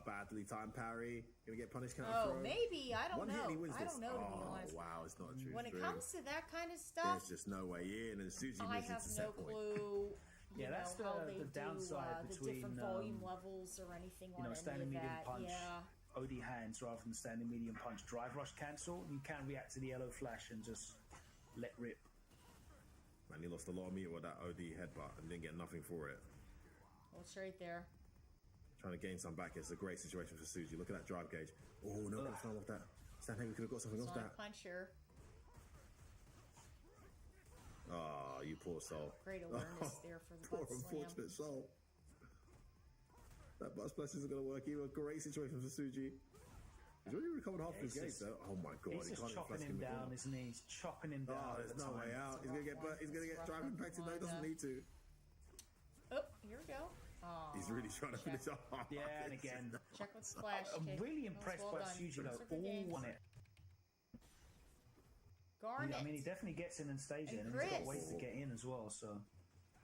Badly timed parry. Gonna get punished. Oh, maybe. I don't know. I don't know, to be honest. Wow, it's not a true. When it comes to that kind of stuff, there's just no way in, and Suji I have no clue. That's how they the downside do, between the different volume levels or anything like that. Standing medium punch. Yeah. OD hands rather than standing medium punch. Drive rush cancel. You can react to the yellow flash and just let rip. Man, he lost a lot of meter with that OD headbutt and didn't get nothing for it. Well, it's right there. trying to gain some back. It's a great situation for Suji. Look at that drive gauge. Oh, no, that's not off that. Stan Hayward could have got something off that. Puncher. Oh, you poor soul. Great awareness there for the poor butt slam. Unfortunate soul. That butt splash isn't going to work either. Great situation for Suji. He's already recovered half his gate, though. Oh my god, he's just chopping him down, isn't he? He's chopping him down. Oh, there's no way out. He's gonna get drive impacted. No, he doesn't need to. Oh, here we go. Oh, he's really trying to finish off. Yeah, and again. Check with splash. I'm really impressed by Suji though. All on it. Garnet. I mean, he definitely gets in and stays in, and he's got ways to get in as well. So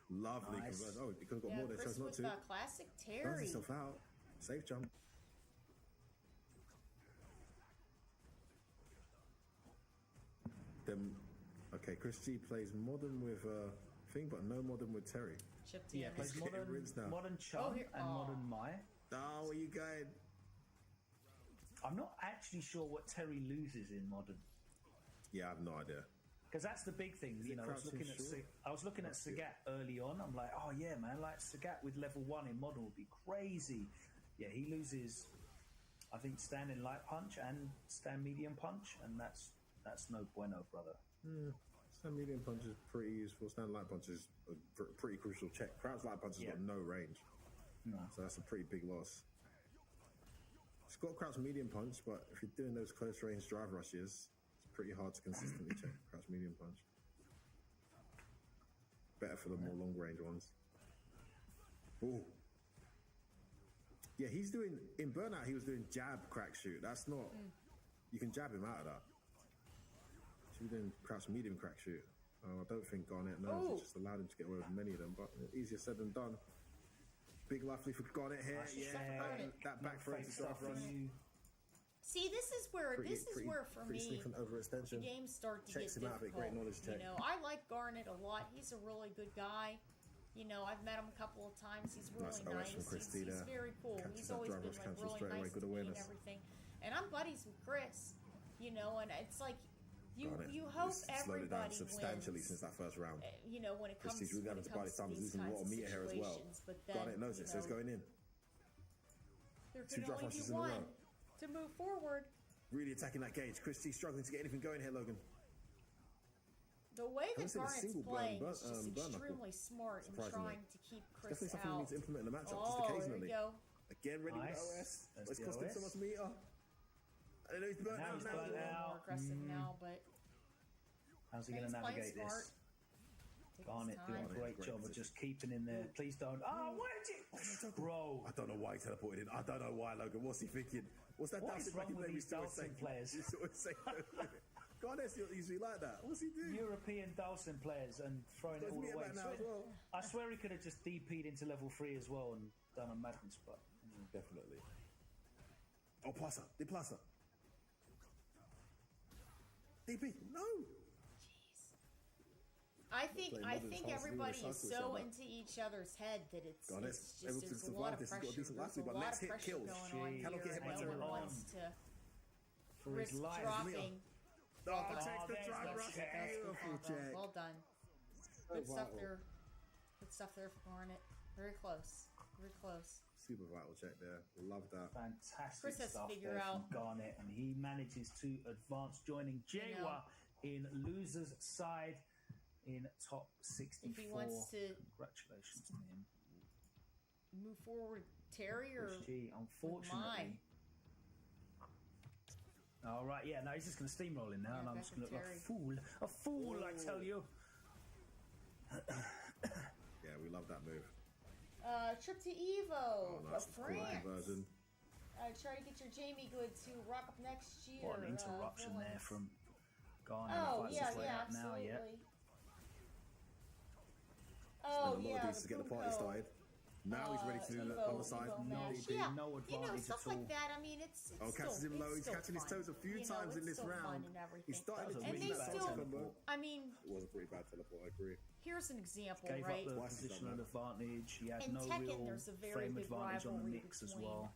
lovely nice. conversion. Oh, he could have got more there. Chose not to. Classic Terry. Burns himself out. Safe jump. Then, okay, Chris G plays modern with thing, but no modern with Terry. Yeah, plays modern Chum and modern Mai. Oh, where you going? I'm not actually sure what Terry loses in modern. Yeah, I have no idea. Because that's the big thing, you know. I was looking at Sagat early on. I'm like, oh yeah, man, like Sagat with level 1 in modern would be crazy. Yeah, he loses, I think, stand in light punch and stand medium punch, and that's no bueno, brother. Stand medium punch is pretty useful. Stand light punch is a pretty crucial check. Crouch light punch has got no range. No. So that's a pretty big loss. It's got crouch medium punch, but if you're doing those close range drive rushes, it's pretty hard to consistently check crouch medium punch. Better for the more long range ones. Ooh. Yeah, he's doing, in Burnout, he was doing jab, crack, shoot. That's not, you can jab him out of that. Should be doing crouch medium, crack, shoot. I don't think Garnet knows. It just allowed him to get away with many of them, but easier said than done. Big lively for Garnet here. That back throw to drive rush. See, this is where for me overextension. The games start to Checks get him out of it. Great knowledge check. You know, I like Garnet a lot. He's a really good guy. You know, I've met him a couple of times. He's really nice. He's very cool. He's always been like really nice to me and everything. And I'm buddies with Chris. You know, and it's like you hope everybody slowed it down substantially since that first round. You know, when it comes Christie's really having to buy his time. He's losing a lot of meter here as well. Garnet knows it, so he's going in. There can only be one to move forward. Really attacking that gauge. Christie struggling to get anything going here, Logan. The way that Garnet's playing is just extremely smart in trying to keep Chris definitely something out. We need to implement in the matchup just occasionally. There we go. Again, ready with OS. It's costing so much meter. I don't know he's burnt out now. A little more aggressive now, but how's he going to navigate this? Garnet doing a great job of just keeping in there. Please don't. Oh, why did you? Bro. I don't know why he teleported in. I don't know why, Logan. What's he thinking? What's that What is wrong with these Dawson players? Garnet's usually like that. What's he doing? European Dawson players and throwing it all away. I swear he could have just DP'd into level 3 as well and done a madness, but definitely. Oh, Plaza. De Plaza. DP. No. I think everybody is so into each other's head that it's just there's a lot of pressure. There's a lot of pressure going on here. No one wants to risk dropping. Takes the drive rush. Beautiful check. Well done. Good stuff there. Good stuff there for Garnet. Very close. Very close. Super vital check there. Love that. Fantastic stuff there from Garnet, and he manages to advance, joining Jawa in loser's side in top 64. If he wants to congratulations to him. Move forward, Terry or unfortunately. All right, yeah, no, he's just going to steamroll in now, and I'm just going to look like a fool. A fool, I tell you. Yeah, we love that move. Trip to Evo, nice. France. Try to get your Jamie good to rock up next year. What an interruption there from Garnet. Oh, yeah, absolutely. Oh, spent a lot of days to get the party started. Now he's ready to do the other side. No advantage stuff at all. like that. I mean, it's catches him low. He's catching his toes a few times in this round. He started to and they still. I mean, it was a pretty bad teleport. I agree. Here's an example, Gave right? up the positional advantage. He had in no Tekken, real there's a very frame big advantage on the rivalry mix as between, well.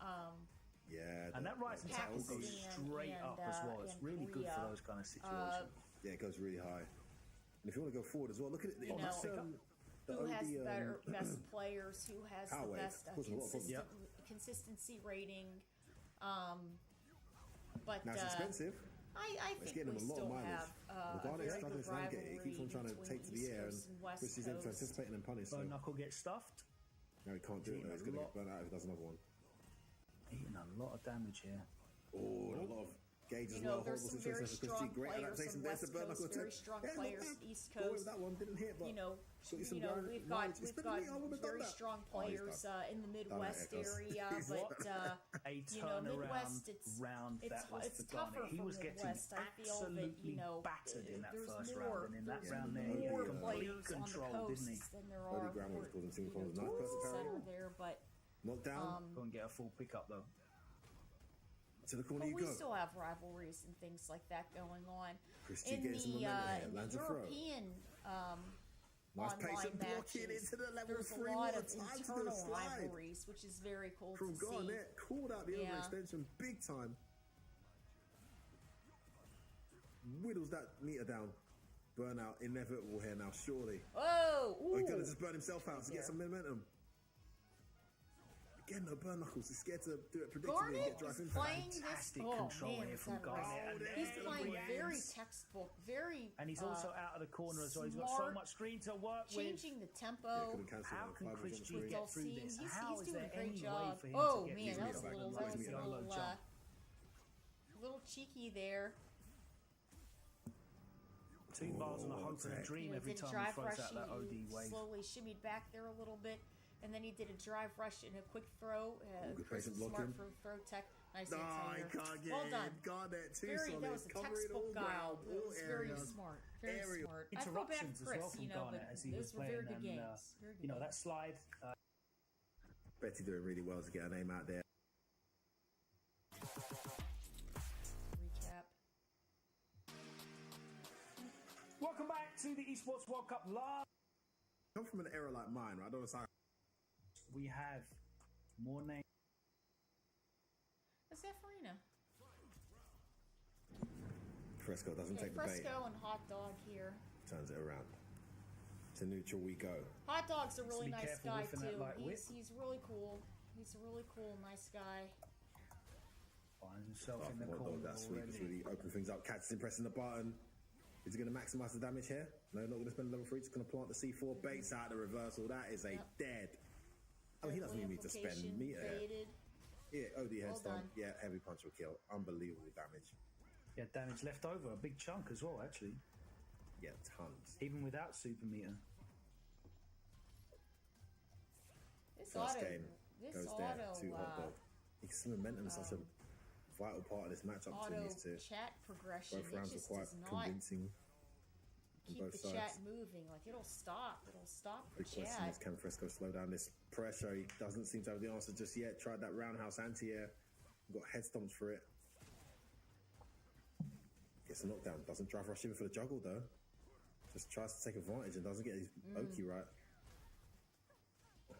Yeah, and that rising tackle goes straight up as well. It's really good for those kind of situations. Yeah, it goes really high. And if you want to go forward as well, look at it. Who has the best players? Who has the best consistency rating. But now it's expensive. I think we still have a very good rivalry he keeps on trying to take to the air, and Chris is anticipating and punish. Burn Knuckle gets stuffed. No, he can't do it. He's going to get burnt out if he does another one. Eating a lot of damage here. Oh, a lot of gauge as you know, well. there's some very strong players on West Coast, very strong players on East Coast. That one didn't hit, but we've got very strong players in the Midwest area, but Midwest it's tougher he was for getting Midwest. I feel that battered in that there's first more, round, and in that round there, more he players on the coast than there are causing single points. Nice towards person the carry. center there, but knockdown. Couldn't get a full pickup though. To the corner but you we go. still have rivalries and things like that going on. Christie In gets some the momentum here. Lands a throw. European Nice pace online and blocking matches, into the level there's 3. a lot What of a time to do a internal slide. rivalries, which is very cool From to see. Garnett, called out the Yeah. overextension big time. Whittles that meter down. Burnout inevitable here now, surely. Oh, Oh, he's gonna just burn himself out to get some momentum. Again, no burn knuckles. He's scared to do it predictably and Garnett get drive is impact. playing this. Fantastic Oh control man, here is from that Garnett. right? And He's there playing he very is. textbook, very. And he's also out of the corner as well. He's got so smart, much screen to work with. changing the Yeah, tempo. couldn't cancel How that. can 5 was on the Christie screen. get through He's this? How is doing there a great any job. way for him Oh to get man, through that was this? a little, Nice that was a meter. little cheeky there. 2 bars and a hope and a dream every Did a time he drive throws rush. out that OD He wave. slowly shimmied back there a little bit, and then he did a drive rush and a quick throw. Good Chris patient is smart blocking. for throw tech. Nice No, anti he here. can't get Well in. done. Garnett, too Very, solid. that was a Covering textbook all guile. ground, It all was very areas. smart. Very Aerial. smart. I feel bad Interruptions for as Chris, well from but Garnett as he those was were very playing, good and games. Very good you know games. that slide. Betty doing really well to get her name out there. Recap. Welcome back to the Esports World Cup Live. Come from an era like mine, right? I don't know how. We have more names. That's Zephyrina. Fresco doesn't Okay, take the bait. Fresco and Hot Dog here. Turns it around. To neutral we go. Hot Dog's a really be nice careful guy whiffing that too. light whip. He's really cool. He's a really cool, nice guy. Finds himself in the Hot corner dog, that sweep has already. really opened things up. Catches him pressing the button. Is he going to maximise the damage here? No, not going to spend level 3. Just going to plant the C4. Baits out the reversal. That is a dead. Oh, he doesn't even need to spend Amplification meter here. faded. Yeah, OD headstone. done. Yeah, heavy punch will kill. Unbelievable damage. Yeah, damage left over. A big chunk as well, actually. Yeah, tons. Even without super meter. This First auto, game this goes auto, there to Hot Dog. His momentum is such a vital part of this matchup auto between these two. chat progression. Both It rounds just were quite does not convincing on keep both the sides. chat moving. Like it'll stop. It'll stop the Big question chat. is, can Fresco slow down this pressure? He doesn't seem to have the answer just yet. Tried that roundhouse anti-air. Got head stomps for it. Gets a knockdown. Doesn't drive rush in for the juggle though. Just tries to take advantage and doesn't get his Oki right.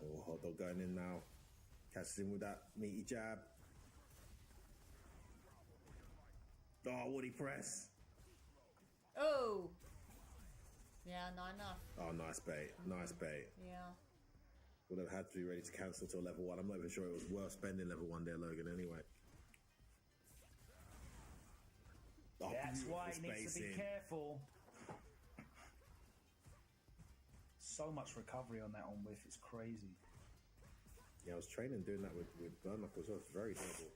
Oh, Hot Dog going in now. Catches him with that meaty jab. Oh, would he press? Oh. Yeah, not enough. Oh, nice bait. Nice bait. Yeah. Would have had to be ready to cancel to a level 1. I'm not even sure it was worth spending level 1 there, Logan, anyway. Oh, That's why he beautiful needs to be spacing. careful. So much recovery on that on whiff. It's crazy. Yeah, I was training doing that with Burn Knuckles. It was very doable.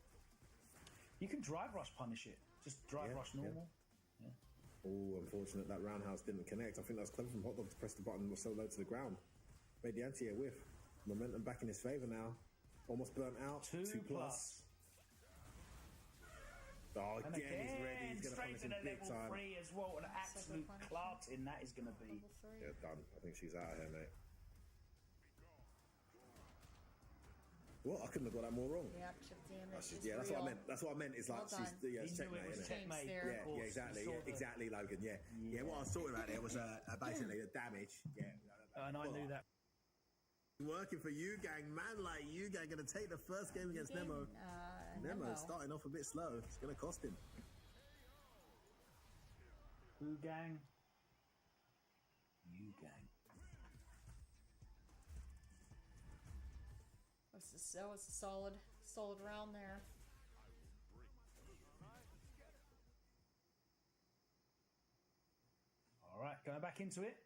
You can drive rush punish it. Just drive Yeah, rush normal. Oh, unfortunate that roundhouse didn't connect. I think that was clever from Hot Dog to press the button was so low to the ground. Made the anti-air whiff. Momentum back in his favour now. Almost burnt out. 2 plus. Oh, And again, he's ready. He's going to straight punish to him the big level time. 3 as well. An absolute punishment. clarting that is going to be. Level 3. Yeah, done. I think she's out of here, mate. What? I couldn't have got that more wrong. Yeah, chip damage. That's just, is that's what I real. meant. That's what I meant. Is like Well done. she's yeah, it's He knew checkmate, it was isn't it? checkmate. there. of Yeah, course. yeah, exactly. He saw Yeah, the- exactly, Logan. Yeah. Yeah, what I was talking about there was basically the damage. Yeah. And I knew that. Working for you, gang. Man like you, gang, going to take the first game against Nemo. Nemo starting off a bit slow. It's going to cost him. Who gang? You gang. That was a solid round there. All right, going back into it.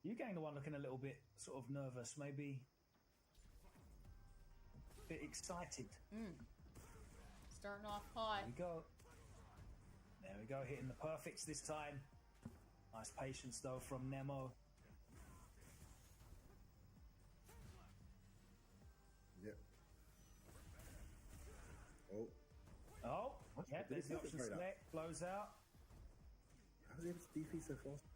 You gang the one looking a little bit sort of nervous, maybe a bit excited. Starting off hot. There we go, hitting the perfects this time. Nice patience though from Nemo. Yep. Yeah, there's the option select, blows out. How was he able to defeat so fast?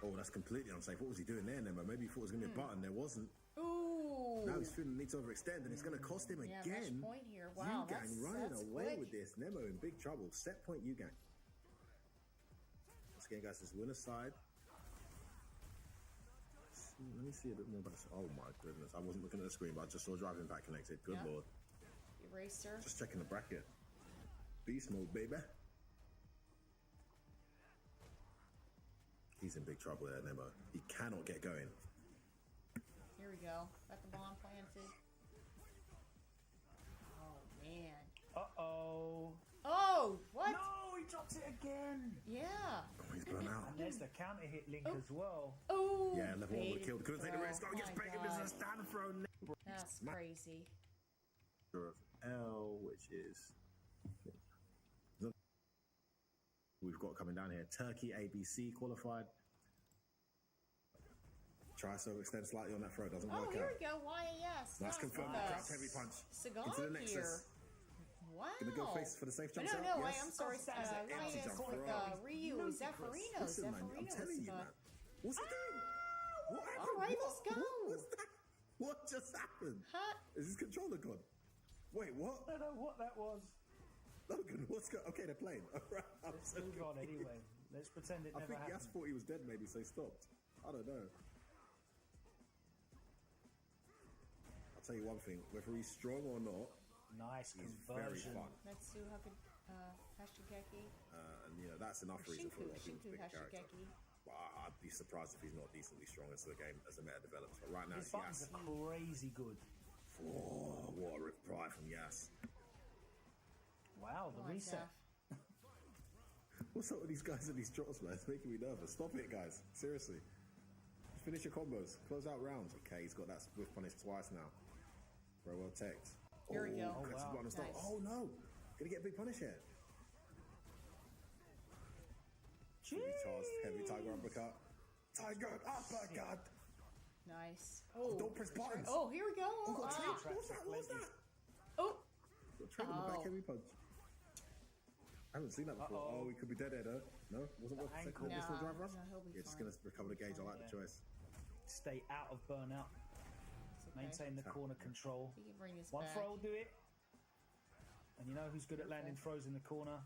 Oh, that's completely unsafe. What was he doing there, Nemo? Maybe he thought it was going to be a button. There wasn't. Ooh. Now he's feeling the need to overextend, and it's going to cost him again. Match point here. Wow, U-Gang running that's away quick. with this. Nemo in big trouble. Set point U-Gang. Once again, guys, this winner side. Let me see a bit more about this. Oh my goodness. I wasn't looking at the screen, but I just saw driving back connected. Good lord. Eraser. Just checking the bracket. Beast mode, baby. He's in big trouble there, Nemo. He cannot get going. Here we go. Got the bomb planted. Oh, man. Uh-oh. Oh, what? No, he dropped it again. Yeah. Oh, he's blown out. And there's the counter hit link as well. Oh. Yeah, level 1 would have killed. Couldn't take the risk. Oh, he gets my bacon. God. This is a stand throw. That's crazy. Of L, which is... We've got coming down here. Turkey ABC qualified. Try to extend slightly on that throw. Doesn't work out. Oh, here we go. YAS. That's confirmed. Cracked heavy punch. Cigar into the Nexus. here. Wow. Gonna go face for the safe jump No, shot? no, Yes. I'm sorry. Empty YAS jump with throw. Ryu. Zaffarino. Listen, man, I'm Zaffarino telling you, cigar. man. What's he doing? What happened? All right, let's go. What was that? What just happened? Huh? Is his controller gone? Wait, what? I don't know what that was. Logan, what's going on? Okay, they're playing. All right, Let's move on anyway. Let's pretend it I never think Yas happened. thought he was dead maybe, so he stopped. I don't know. I'll tell you one thing, whether he's strong or not, Nice he's very conversion. fun. Let's see how good Hashigeki. And, you know, that's enough reason for a lot of people to Shinku pick a character. Hashigeki. But I'd be surprised if he's not decently strong as the game, as the meta develops. But right now, His it's buttons Yas. are crazy good. Oh, what a reply from Yas. Wow, the Come on, reset. Zaf. What's up with these guys and these drops, man? It's making me nervous. Stop it, guys. Seriously. Finish your combos. Close out rounds. Okay, he's got that swift punish twice now. Very well teched. Here we go. Oh, wow. Nice. Oh, no. Gonna get a big punish here. Fully charged. Heavy tiger uppercut. Tiger uppercut. Nice. Oh, don't press buttons. Oh, here we go. Oh, got Ah. trade. What was that? What was that? Oh. Got trade on the back Oh. heavy punch. I haven't seen that before. Uh-oh. Oh, he could be dead there, though. No? Wasn't worth the ankle. second additional drive rush? No, he'll be Yeah, just fine. gonna recover the gauge. I like the choice. Stay out of burnout. It's okay. Maintain the corner control. You can bring this One back. throw will do it. And you know who's good at landing throws in the corner?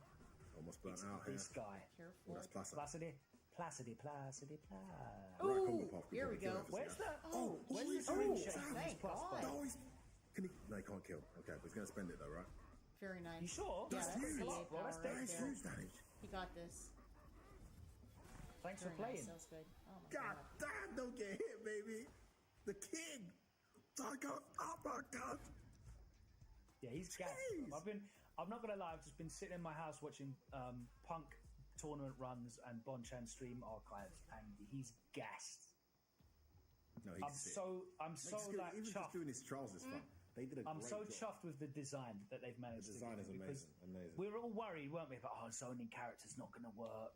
Almost burnt It's out here. this guy. Careful. Oh, that's Plaza. Placidy. Placidy. Right combo path. Here we go. Where's that? Oh, Where's he's- the screen shake? thank Plus God. button? No, he's... Can he... No, he can't kill. Okay, but he's going to spend it, though, right? Very nice. You sure? Yeah, That's that's huge. CA Well, power that's right That is there. huge damage. He got this. Thanks Very for playing. nice. That was good. Oh my God God. damn, don't get hit, baby. The king. Tiger uppercut. Yeah, he's gassed. Jeez. I'm not gonna lie. I've just been sitting in my house watching Punk tournament runs and Bonchan stream archives, and he's gassed. No, I'm so even just chuffed. doing his trials is fun. They did a I'm great so job. chuffed with the design that they've managed. The design to is do, because amazing. we were all worried, weren't we? About zoning characters not going to work.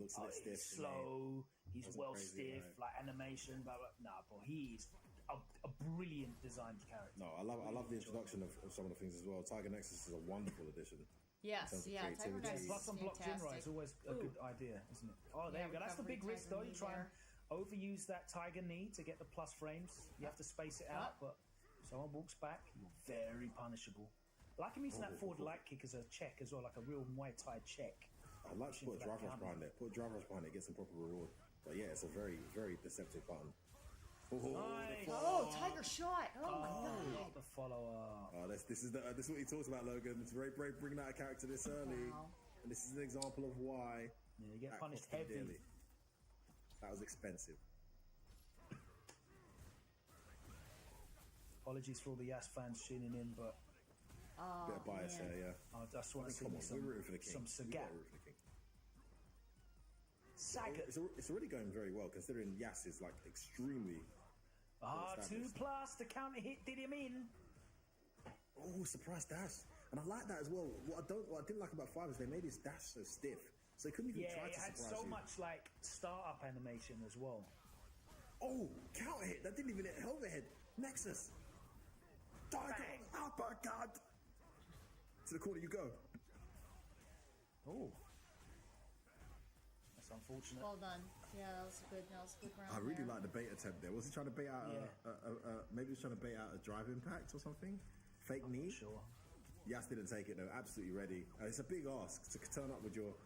Looks a bit stiff. He's slow. He's Wasn't well crazy, stiff, right. like animation. Blah, blah. Nah, but he's a brilliant designed character. No, I love the introduction of some of the things as well. Tiger Nexus is a wonderful addition. Yes, terms of yeah. Tiger creativity. Nexus Plus, is on blocked in right fantastic. is always a good idea, isn't it? Oh, there Yeah, you go. That's the recovery big risk, Tiger though. knee You try and there. overuse that Tiger knee to get the plus frames. You have to space it out, but someone walks back, you're very punishable. I like him using that forward light kick as a check as well, like a real Muay Thai check. I'd like to put a drive rush behind it. Put a drive rush behind it, get some proper reward. But yeah, it's a very, very deceptive button. Nice. Oh, Tiger shot. Oh my God. The follow-up. This is what he talks about, Logan. It's very brave bringing out a character this early. Wow. And this is an example of why Yeah, you get that punished cost him heavy. dearly. That was expensive. Apologies for all the Yas fans tuning in, but bit of bias there, yeah. I just want to see some Sagat. Sagat. It's already going very well, considering Yas is like extremely. 2+, the counter hit did him in. Oh, surprise dash. And I like that as well. What I didn't like about 5 is they made his dash so stiff. So he couldn't even try to surprise you. Yeah, it had so much like startup animation as well. Oh, counter hit. That didn't even hit overhead. Nexus. Tiger uppercut. To the corner you go. Oh. That's unfortunate. Well done. Yeah, that was a good round. I really like the bait attempt there. Was he trying to bait out maybe he was trying to bait out a drive impact or something? Fake knee? Sure. Yas didn't take it though, absolutely ready. It's a big ask to turn up with your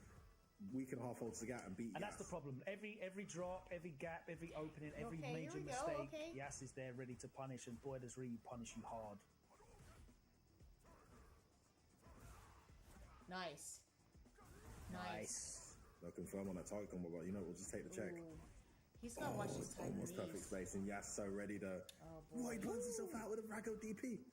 weak and half hold Sagat and beat Yas. And that's the problem. Every drop, every gap, every opening, every major mistake, Yas is there ready to punish, and boy does Ryu punish you hard. Nice. No confirm on that target combo, but you know, we'll just take the check. Ooh. He's got to watch his tight almost knees. perfect space, and Yas so ready to. Oh boy. He plants himself out with a Rago DP.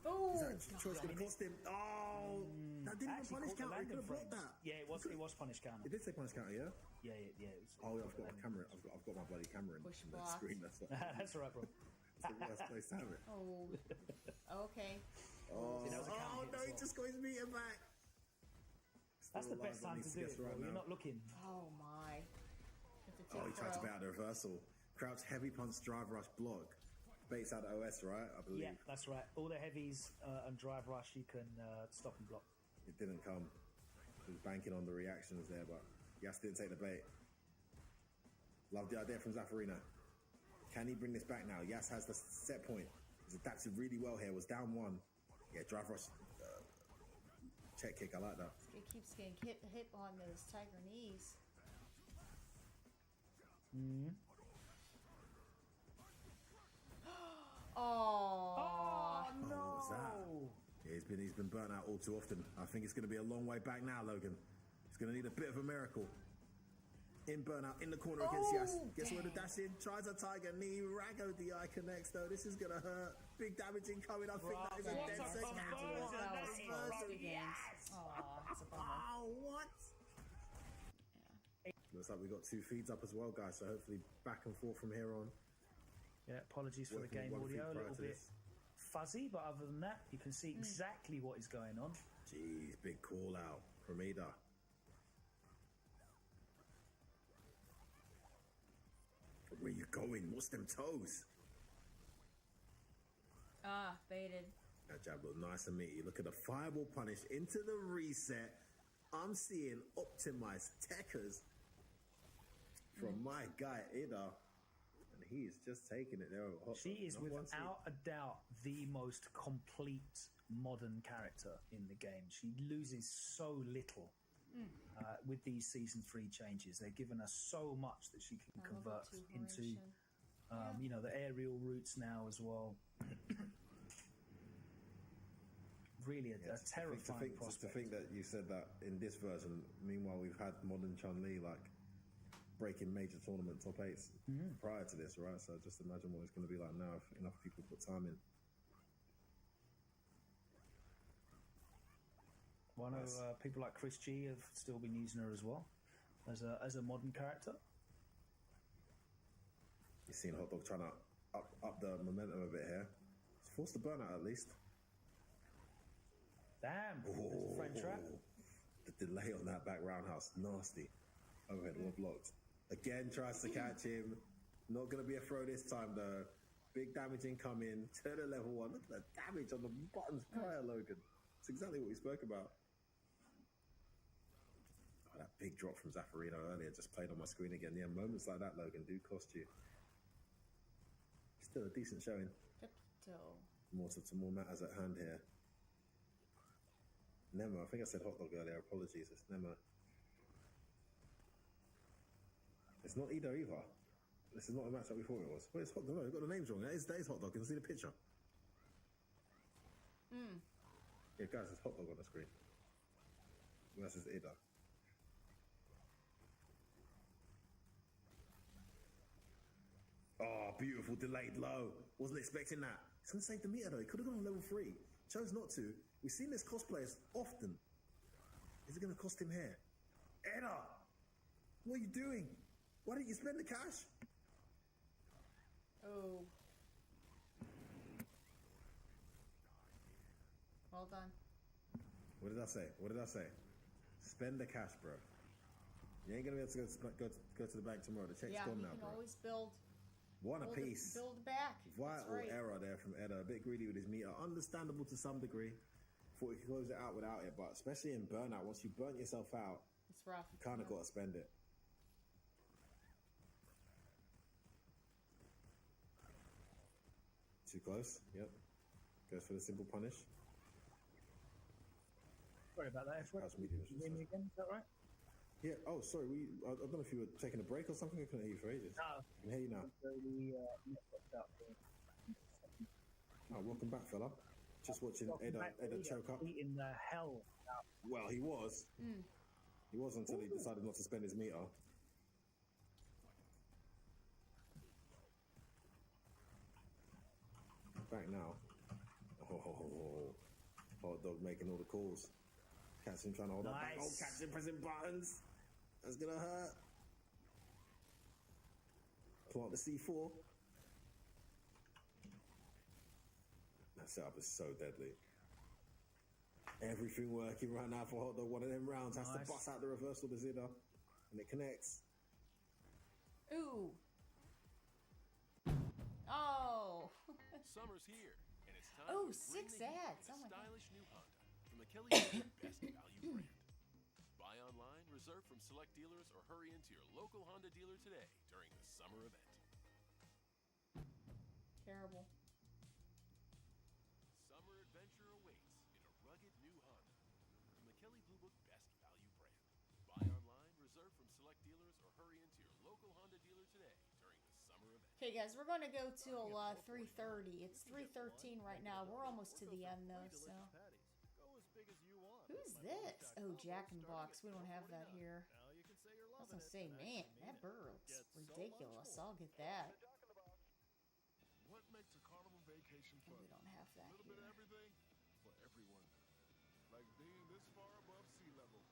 Oh, is that choice going to cost him? Oh, that didn't even punish counter. He could have blocked that. Yeah, it was punish counter. It did say punish counter, yeah? Yeah. I've got my camera. I've got my bloody camera in the screen. That's what. That's all right, bro. That's the worst place to have it. Oh, okay. Oh no, he just got his meter back. That's the best time to do it, bro. You're not looking. Oh my. He tried to bait out the reversal. Crouch heavy punch drive rush block. Baits out the OS, right? I believe. Yeah, that's right. All the heavies and drive rush you can stop and block. It didn't come. He was banking on the reactions there, but Yas didn't take the bait. Love the idea from Zaffarino. Can he bring this back now? Yas has the set point. He's adapted really well here. Was down 1. Yeah, drive rush. Check kick. I like that. It keeps getting hit on those tiger knees. Oh no! What was that? Yeah, he's been burnt out all too often. I think it's going to be a long way back now, Logan. He's going to need a bit of a miracle. In burnout, in the corner against Yas. Gets away the dash in, tries a tiger knee. Rago DI connects though. This is going to hurt. Big damage incoming. I think that is a dead second. What? Looks like we got 2 feeds up as well, guys. So hopefully back and forth from here on. Yeah, apologies for the game audio. A little bit fuzzy, but other than that, you can see exactly what is going on. Jeez, big call out from Ida. Where you going? What's them toes? Baited. That jab looked nice and meaty. Look at the fireball punish into the reset. I'm seeing optimized techers from my guy Ida. And he is just taking it there. She is without a doubt the most complete modern character in the game. She loses so little with these season 3 changes. They're giving her so much that she can convert into, you know, the aerial routes now as well. Really a terrifying prospect. To think that you said that in this version, meanwhile we've had modern Chun-Li like breaking major tournament top 8s prior to this, right? So just imagine what it's going to be like now if enough people put time in. Well, I know people like Chris G have still been using her as well as a modern character. You've seen Hot Dog trying to up the momentum a bit here. It's forced the burnout at least. Damn, there's a French trap. The delay on that back roundhouse, nasty. Overhead well blocked. Again, tries to catch him. Not going to be a throw this time, though. Big damage incoming to the level 1. Look at the damage on the buttons prior, Logan. It's exactly what we spoke about. Oh, that big drop from Zaffarino earlier just played on my screen again. Yeah, moments like that, Logan, do cost you. Still a decent showing. More matters at hand here. Nemo, I think I said Hot Dog earlier. Apologies, it's Nemo. It's not Ida either. This is not a match that we thought it was. Well, it's Hot Dog. No, we've got the names wrong. That is Hot Dog. You can see the picture. Yeah, guys, it's Hot Dog on the screen. Versus Ida. Oh, beautiful delayed low. Wasn't expecting that. He's going to save the meter though. He could have gone on level 3. Chose not to. We've seen this cost players often. Is it going to cost him here? Edda! What are you doing? Why didn't you spend the cash? Oh. Well done. What did I say? What did I say? Spend the cash, bro. You ain't gonna be able to go to the bank tomorrow. The check's gone now, bro. Yeah, you can always build. One apiece. Build back. Vital right. error there from Edda. A bit greedy with his meter. Understandable to some degree. Thought he could close it out without it, but especially in burnout, once you burnt yourself out, it's rough. You kind of got to spend it. Too close. Yep. Goes for the simple punish. Sorry about that. How's medium? Win again? Is that right? Yeah. Oh, sorry. I don't know if you were taking a break or something. I couldn't hear you for ages. No. I can hear you now. Oh, welcome back, fella. Just watching Edda choke up. Eating the hell out. Well, he was. He was until he decided not to spend his meter. Back now. Oh, Hot Dog making all the calls. Catch him trying to hold up back. Oh, catch him pressing buttons. That's gonna hurt. Plant the C4. That setup is so deadly. Everything working right now for Hot Dog. One of them rounds has to bust out the reversal of the Zidda. And it connects. Ooh. Oh. Summer's here, and it's time to 6 ads. Oh my stylish new Honda from the Kelly Best Value brand. Buy online, reserve from select dealers, or hurry into your local Honda dealer today during the summer event. Terrible. Summer adventure awaits in a rugged new Honda from the Kelly Blue Book Best Value brand. Buy online, reserve from select dealers, or hurry into your local Honda dealer today during the summer event. Okay, guys, we're going to go till 3:30. It's 3:13 right now. We're almost to the end, though, so. Who's this? Oh, Jack in the Box. We don't have that here. I was going to say, man, that bird looks ridiculous. I'll get that. What makes a carnival vacation fun? We don't have that here. A little bit of everything for everyone. Like being this far above sea level,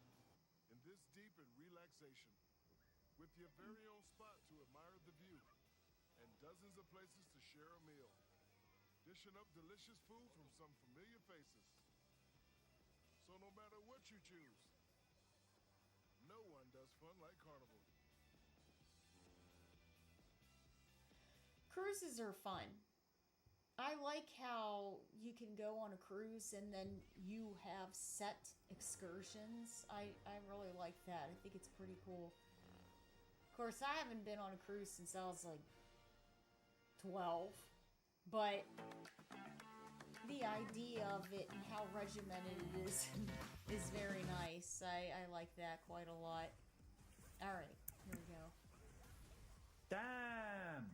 and this deep in relaxation, with your very own spot to admire the view, and dozens of places to share a meal, dishing up delicious food from some familiar faces. So no matter what you choose, no one does fun like Carnival. Cruises are fun. I like how you can go on a cruise and then you have set excursions. I really like that. I think it's pretty cool. Of course, I haven't been on a cruise since I was like 12, but the idea of it and how regimented it is is very nice. I like that quite a lot. All right, here we go. Damn.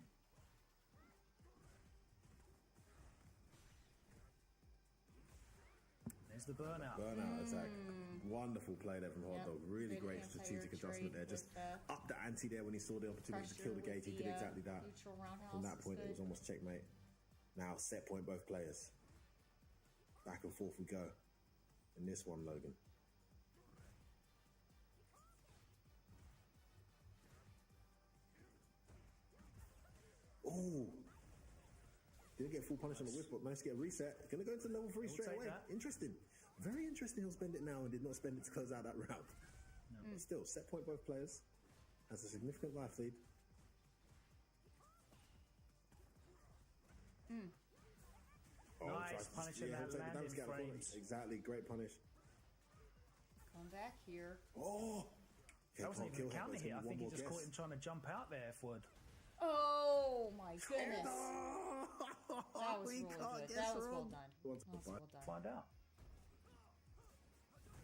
There's the burnout. Burnout attack. Wonderful play there from Hot Dog. Really great strategic adjustment there. Just up the ante there when he saw the opportunity to kill the gauge. He did exactly that. From that point, it was almost checkmate. Now, set point both players. Back and forth we go. In this one, Logan. Oh! Didn't get full punish on the whip, but managed to get a reset. Gonna go into level 3 straight away. Interesting. Very interesting he'll spend it now and did not spend it to close out that round. No. But still, set point both players. Has a significant life lead. Oh, nice, punishing that landing frames. Exactly, great punish. Come back here. Oh! That wasn't even a counter hit. I think he just caught him trying to jump out there, Fwood. Oh my goodness. That was really good. That was well done. Find out.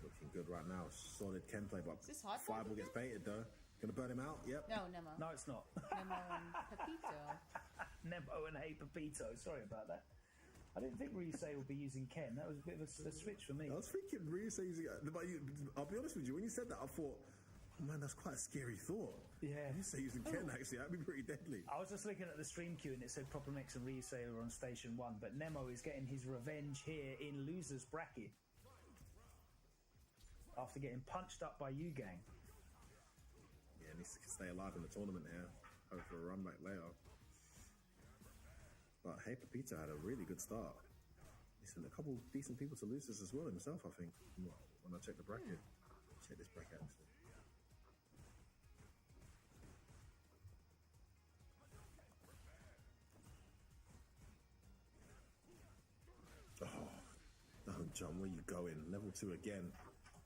Looking good right now. Solid Ken play, but Fireball gets baited though. Gonna burn him out? Yep. No, Nemo. No, it's not. Nemo and Pepito. Nemo and Hey Pepito. Sorry about that. I didn't think Ryusei would be using Ken. That was a bit of a switch for me. I was thinking Ryusei using it. But I'll be honest with you, when you said that, I thought, Oh man, that's quite a scary thought. Yeah. You say using Ken, actually, that'd be pretty deadly. I was just looking at the stream queue and it said Proper Mix and Ryusei were on station 1, but Nemo is getting his revenge here in loser's bracket after getting punched up by Yu-Gang. Yeah, needs to stay alive in the tournament here. Hope for a run back later. But hey, Pepito had a really good start. He's sent a couple decent people to losers as well himself, I think, when I check the bracket. Check this bracket, actually. Oh, John, where you going? Level 2 again.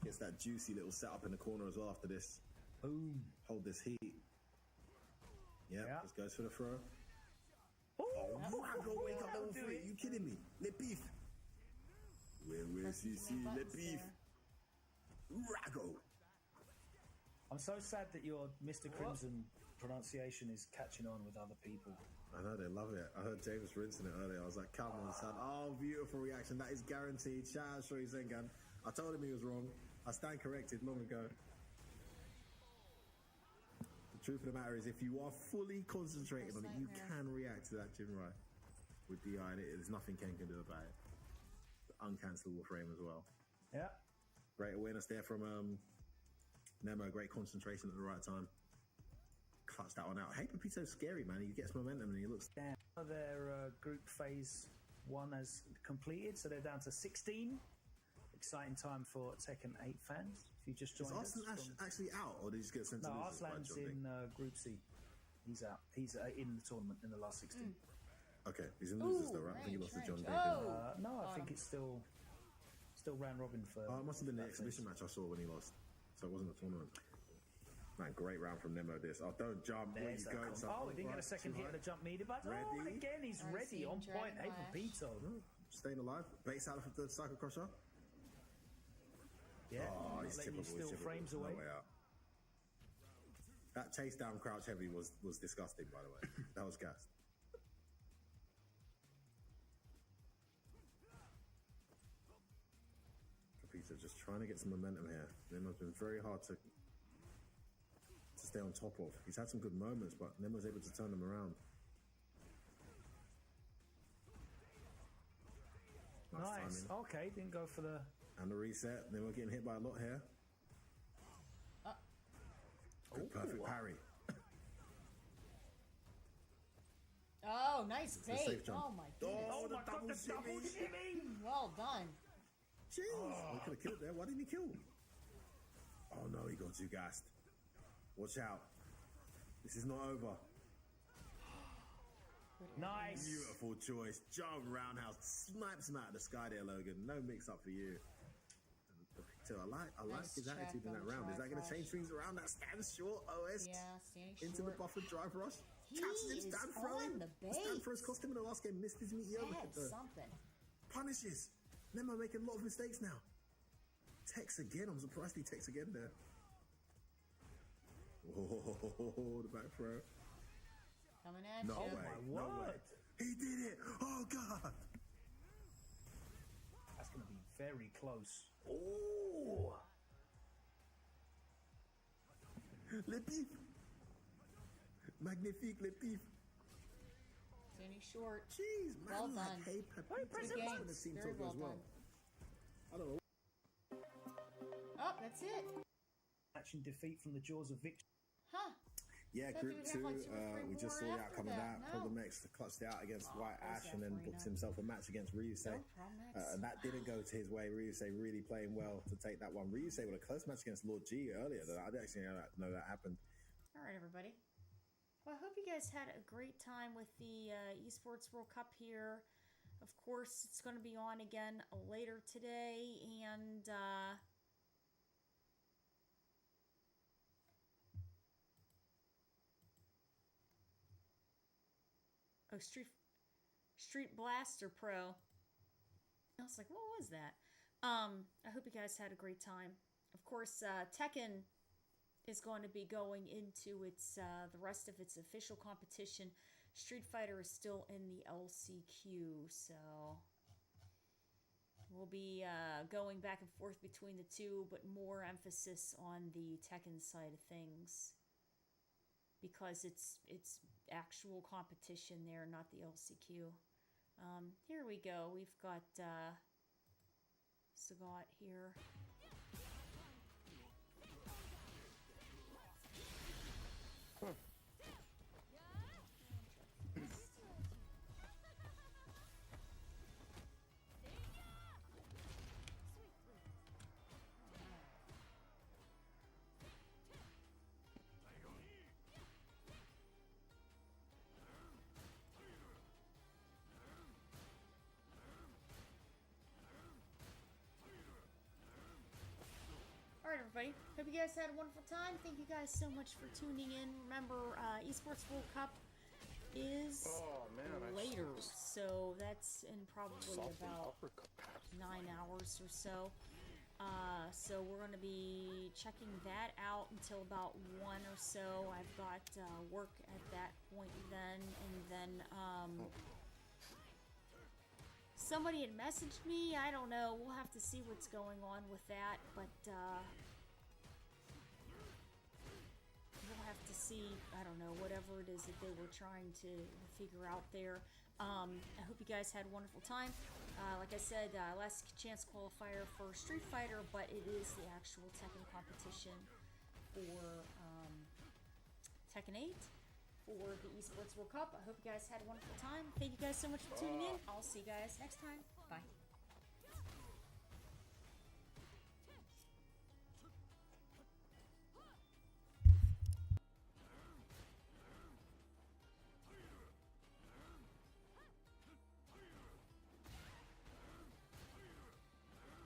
Gets that juicy little setup in the corner as well after this. Boom. Hold this heat. Yep, Yeah. just goes for the throw. Oh, Rago, wake up level 3. You kidding me? Le Beef. Where's CC? Le Beef. Rago. I'm so sad that your Mr. Crimson pronunciation is catching on with other people. I know, they love it. I heard James rinsing it earlier. I was like, come on, son. Oh, beautiful reaction. That is guaranteed. Shout out Shoei Zengan. I told him he was wrong. I stand corrected long ago. The truth of the matter is, if you are fully concentrated on it, you can react to that Jinrai with DI. There's nothing Ken can do about it. The uncancelable frame as well. Yeah. Great awareness there from Nemo. Great concentration at the right time. Clutch that one out. Hey, Pepito's scary, man. He gets momentum and he looks... Their group phase 1 has completed, so they're down to 16. Exciting time for Tekken 8 fans. If you just joined us. Is Arslan actually out, or did he just get sent to losers? No, Arslan's in Group C. He's out. He's in the tournament in the last 16. Okay, he's in losers though, right? I think he lost to John David. No, I think it's still round robin for... it must have been the exhibition match I saw when he lost. So it wasn't a tournament. Man, great round from Nemo this. Oh, don't jump. Where you going? He didn't get a second hit at the jump needed, but again, he's ready, on point. Hey, Pepito. Staying alive. Base out of the Psycho Crusher. Yeah, he's letting you still frames away. No way out. That chase down crouch heavy was disgusting, by the way. That was gassed. Pepito just trying to get some momentum here. Nemo's been very hard to stay on top of. He's had some good moments, but Nemo's able to turn them around. Nice. Okay, didn't go for the... And the reset. Nemo getting hit by a lot here. Good, perfect parry. Oh, nice bait. Safe jump. Oh, my goodness. Oh, the double shimmy. Well done. Jeez. He could have killed there. Why didn't he kill? Oh, no, he got too gassed. Watch out. This is not over. Nice. Beautiful choice. Jump roundhouse. Snipes him out of the sky there, Logan. No mix up for you. I like his attitude in that round. Is that going to change things around? That stand short OS into the buffer drive rush. Catches him, stand throwing. The stand throws cost him in the last game. Missed his meat. Something. Punishes. Nemo making a lot of mistakes now. Tex again. I'm surprised he Tex again there. Oh, the back throw. Coming at no you. Way. No way. He did it. Oh, God. That's going to be very close. Oh. Le Beef. Magnifique, Le Beef. Standing short. Jeez, man. Well done. Hey, Very well done. I don't know. Oh, that's it. Action defeat from the jaws of victory. Huh. Yeah, Group 2, we just saw the outcome of that. Problem X clutched it out against White Ash and then booked himself a match against Ryusei. And that didn't go to his way. Ryusei really playing well to take that one. Ryusei with a close match against Lord G earlier. I didn't actually know that happened. All right, everybody. Well, I hope you guys had a great time with the Esports World Cup here. Of course, it's going to be on again later today. And... Oh, Street Blaster Pro. I was like, what was that? I hope you guys had a great time. Of course, Tekken is going to be going into its the rest of its official competition. Street Fighter is still in the LCQ, so We'll be going back and forth between the two, but more emphasis on the Tekken side of things because it's actual competition there, not the LCQ. Here we go. We've got Sagat here. Alright, everybody. Hope you guys had a wonderful time. Thank you guys so much for tuning in. Remember, Esports World Cup is later, so that's in probably about 9 hours or so. So we're going to be checking that out until about 1 or so. I've got work at that point then, and then somebody had messaged me. I don't know. We'll have to see what's going on with that, but we'll have to see, I don't know, whatever it is that they were trying to figure out there. I hope you guys had a wonderful time. Like I said, last chance qualifier for Street Fighter, but it is the actual Tekken competition for Tekken 8 for the Esports World Cup. I hope you guys had a wonderful time. Thank you guys so much for tuning in. I'll see you guys next time. Bye.